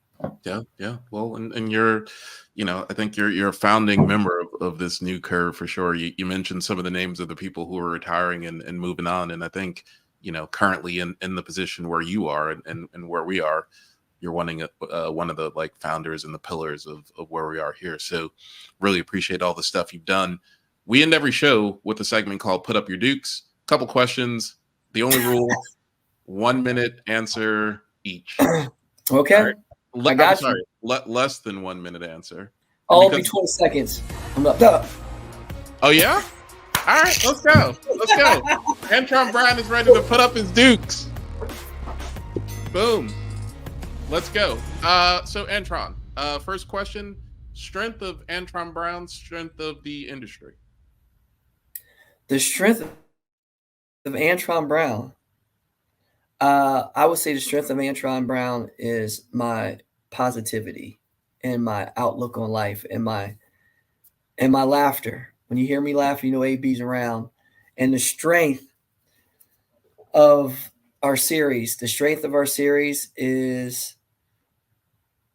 Yeah. Well, and you're, I think you're a founding member of this new curve for sure. You mentioned some of the names of the people who are retiring and moving on, and I think, currently in the position where you are and where we are, you're one of the like founders and the pillars of where we are here. So really appreciate all the stuff you've done. We end every show with a segment called Put Up Your Dukes. Couple questions. The only rule, 1 minute answer each. Okay. All right. I got I'm you. sorry, less than 1 minute answer. I'll be 20 seconds. I'm up. Oh, yeah? All right, let's go. Antron Brown is ready to put up his dukes. Boom. Let's go. So Antron, first question, strength of Antron Brown, strength of the industry. The strength of Antron Brown. I would say the strength of Antron Brown is my positivity and my outlook on life and my laughter. When you hear me laugh, you know AB's around. And the strength of our series, the strength of our series is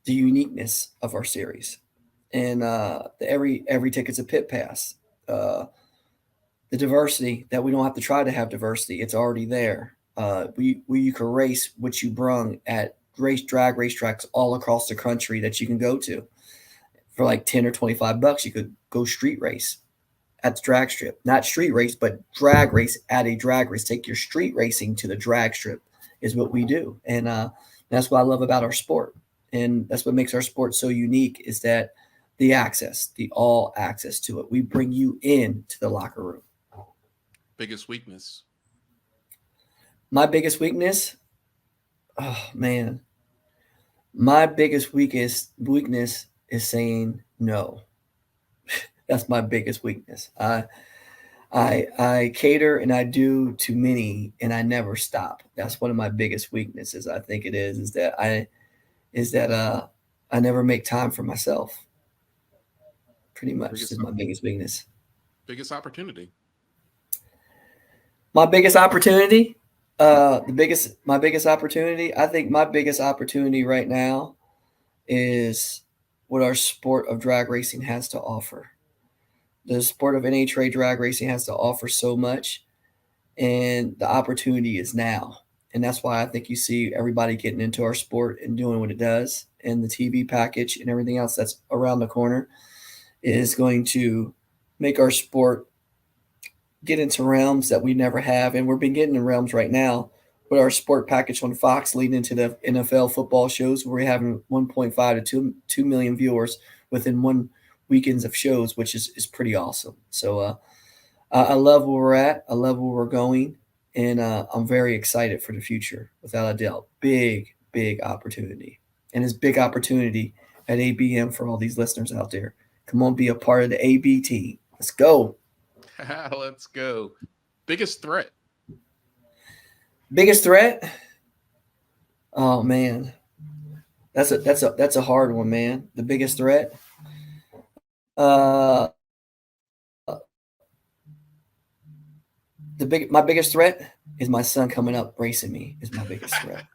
the uniqueness of our series, and every ticket's a pit pass. Uh, the diversity that we don't have to try to have diversity; it's already there. We you can race what you brung at drag racetracks all across the country that you can go to for like $10 or $25. You could go street race at the drag strip, not street race, but drag race at a drag race. Take your street racing to the drag strip is what we do, and that's what I love about our sport, and that's what makes our sport so unique is that the access, the all access to it. We bring you in to the locker room. Biggest weakness. My biggest weakness, oh man, my biggest weakness is saying no. That's my biggest weakness. I cater and I do too many and I never stop. That's one of my biggest weaknesses. I think it is that I never make time for myself. Pretty much Biggest is my biggest weakness. biggest opportunity. My biggest opportunity, my biggest opportunity. I think my biggest opportunity right now is what our sport of drag racing has to offer. The sport of NHRA drag racing has to offer so much, and the opportunity is now. And that's why I think you see everybody getting into our sport and doing what it does, and the TV package and everything else that's around the corner is going to make our sport get into realms that we never have. And we're beginning in realms right now with our sport package on Fox leading into the NFL football shows where we're having 1.5 to 2 million viewers within one weekends of shows, which is pretty awesome. So I love where we're at. I love where we're going. And I'm very excited for the future, without a doubt. Big opportunity. And it's big opportunity at ABM for all these listeners out there. Come on, be a part of the AB team. Let's go. Let's go. Biggest threat. Biggest threat? Oh man, that's a hard one, man. The biggest threat. Uh, my biggest threat is my son coming up racing me. Is my biggest threat.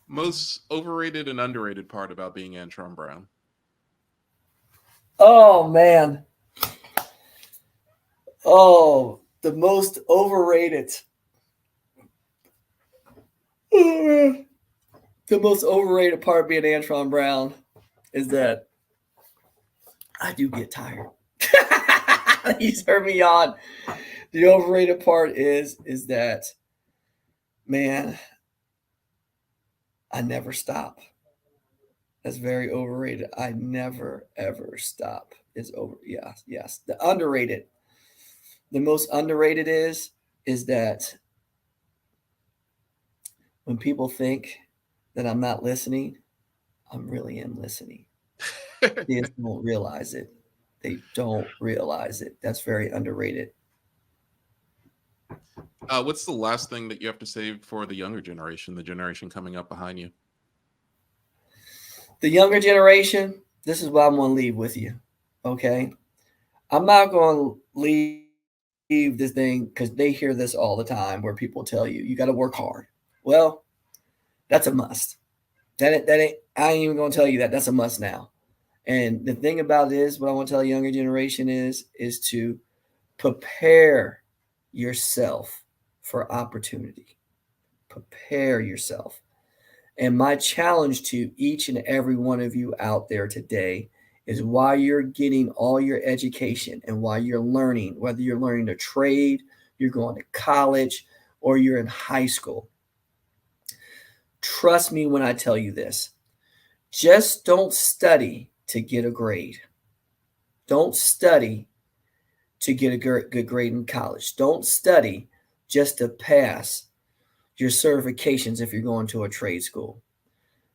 Most overrated and underrated part about being Antron Brown. Oh man. Oh, the most overrated. The most overrated part of being Antron Brown is that I do get tired. He's heard me on. The overrated part is that, man, I never stop. That's very overrated. I never ever stop. Is over. Yes. The underrated. The most underrated is that when people think that I'm not listening, I really am listening. They just don't realize it. They don't realize it. That's very underrated. What's the last thing that you have to say for the younger generation, the generation coming up behind you? The younger generation, this is what I'm going to leave with you. Okay. I'm not going to leave this thing because they hear this all the time where people tell you got to work hard. Well, that's a must. That ain't, I ain't even going to tell you that. That's a must now. And the thing about it is, what I want to tell the younger generation is to prepare yourself for opportunity. Prepare yourself. And my challenge to each and every one of you out there today is while you're getting all your education and while you're learning, whether you're learning a trade, you're going to college, or you're in high school, trust me when I tell you this. Just don't study to get a grade. Don't study to get a good grade in college. Don't study just to pass your certifications if you're going to a trade school.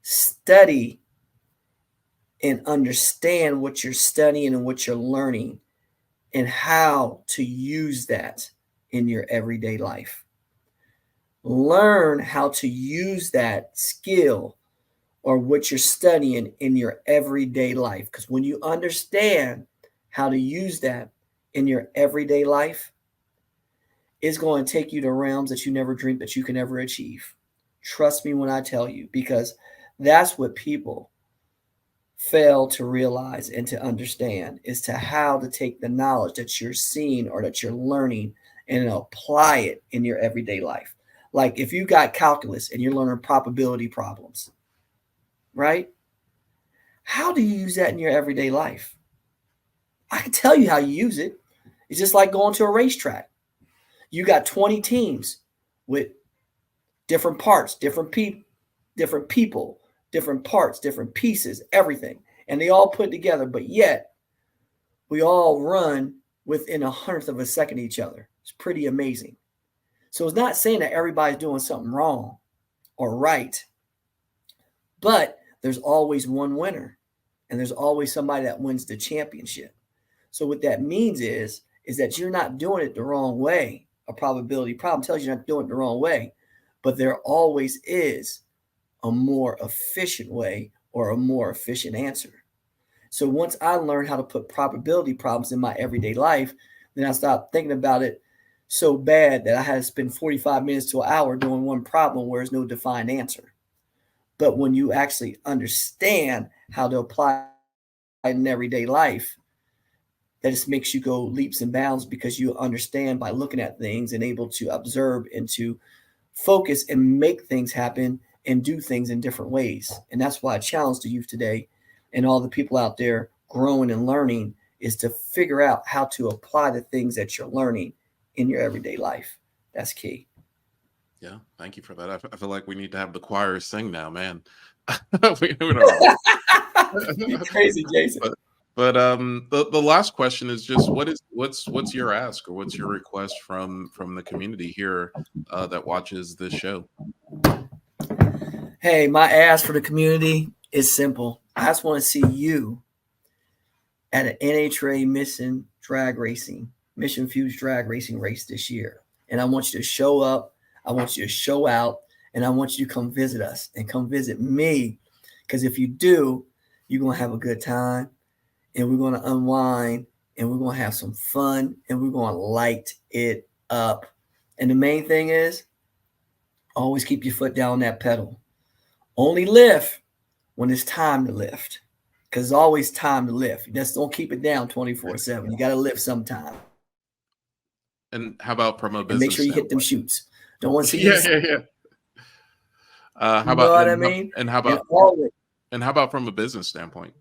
Study and understand what you're studying and what you're learning and how to use that in your everyday life. Learn how to use that skill or what you're studying in your everyday life. Because when you understand how to use that in your everyday life, It's going to take you to realms that you never dreamed that you can ever achieve. Trust me when I tell you, because that's what people fail to realize and to understand is to how to take the knowledge that you're seeing or that you're learning and apply it in your everyday life. Like if you got calculus and you're learning probability problems, right? How do you use that in your everyday life? I can tell you how you use it. It's just like going to a racetrack. You got 20 teams with different parts, different people, different parts, different pieces, everything. And they all put together, but yet we all run within 100th of a second each other. It's pretty amazing. So it's not saying that everybody's doing something wrong or right, but there's always one winner and there's always somebody that wins the championship. So what that means is that you're not doing it the wrong way. A probability problem tells you you're not doing it the wrong way, but there always is a more efficient way or a more efficient answer. So once I learned how to put probability problems in my everyday life, then I stopped thinking about it so bad that I had to spend 45 minutes to an hour doing one problem where there's no defined answer. But when you actually understand how to apply it in everyday life, that just makes you go leaps and bounds because you understand by looking at things and able to observe and to focus and make things happen and do things in different ways. And that's why I challenge the youth today and all the people out there growing and learning is to figure out how to apply the things that you're learning in your everyday life. That's key. Yeah, thank you for that. I feel like we need to have the choir sing now, man. We You're crazy, Jason. But the last question is just what's your ask or what's your request from the community here that watches this show? Hey, my ask for the community is simple. I just want to see you at an NHRA Mission Fuse Drag Racing race this year. And I want you to show up, I want you to show out, and I want you to come visit us and come visit me. Because if you do, you're going to have a good time and we're going to unwind and we're going to have some fun and we're going to light it up. And the main thing is always keep your foot down on that pedal. Only lift when it's time to lift, because it's always time to lift. Just don't keep it down 24/7. You got to lift sometime. And how about from a And business make sure you hit them standpoint? shoots. Don't want to see Yeah. How You know about what I mean? and how And about always, and how about from a business standpoint?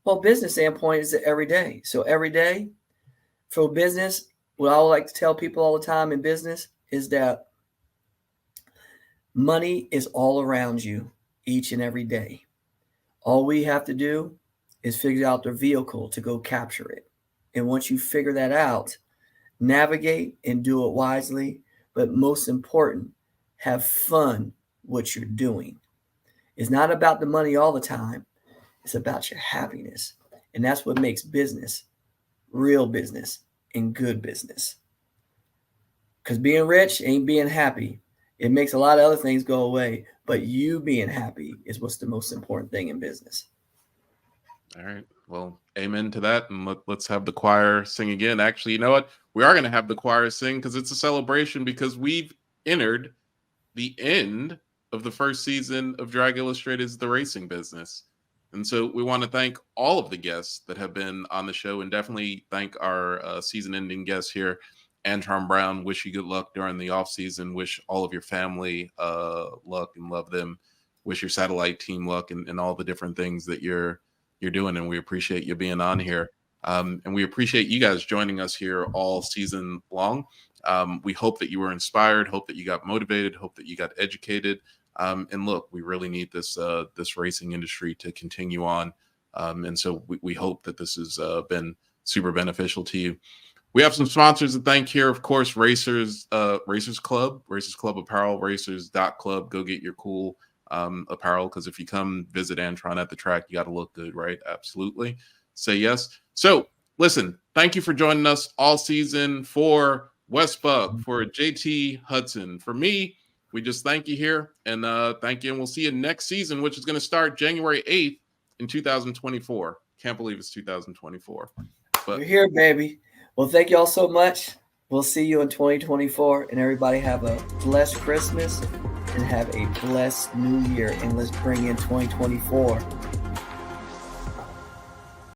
well, business standpoint is every day. So every day for business, what I would like to tell people all the time in business is that money is all around you each and every day. All we have to do is figure out the vehicle to go capture it. And once you figure that out, navigate and do it wisely. But most important, have fun what you're doing. It's not about the money all the time. It's about your happiness. And that's what makes business real business and good business. Because being rich ain't being happy. It makes a lot of other things go away. But you being happy is what's the most important thing in business. All right. Well, amen to that. And let's have the choir sing again. Actually, you know what? We are going to have the choir sing because it's a celebration because we've entered the end of the first season of Drag Illustrated's The Racing Business. And so we want to thank all of the guests that have been on the show and definitely thank our season-ending guests here. Antron Brown, wish you good luck during the off season. Wish all of your family luck and love them. Wish your satellite team luck and all the different things that you're doing. And we appreciate you being on here. And we appreciate you guys joining us here all season long. We hope that you were inspired, hope that you got motivated, hope that you got educated. And look, we really need this racing industry to continue on. And so we hope that this has been super beneficial to you. We have some sponsors to thank here. Of course, Racers Club Apparel, racers.club. Go get your cool apparel, because if you come visit Antron at the track, you got to look good, right? Absolutely. Say yes. So listen, thank you for joining us all season. For Westbuck, for JT Hudson, for me, we just thank you here and thank you. And we'll see you next season, which is going to start January 8th in 2024. Can't believe it's 2024. But you're here, baby. Well, thank you all so much. We'll see you in 2024, and everybody have a blessed Christmas and have a blessed New Year. And let's bring in 2024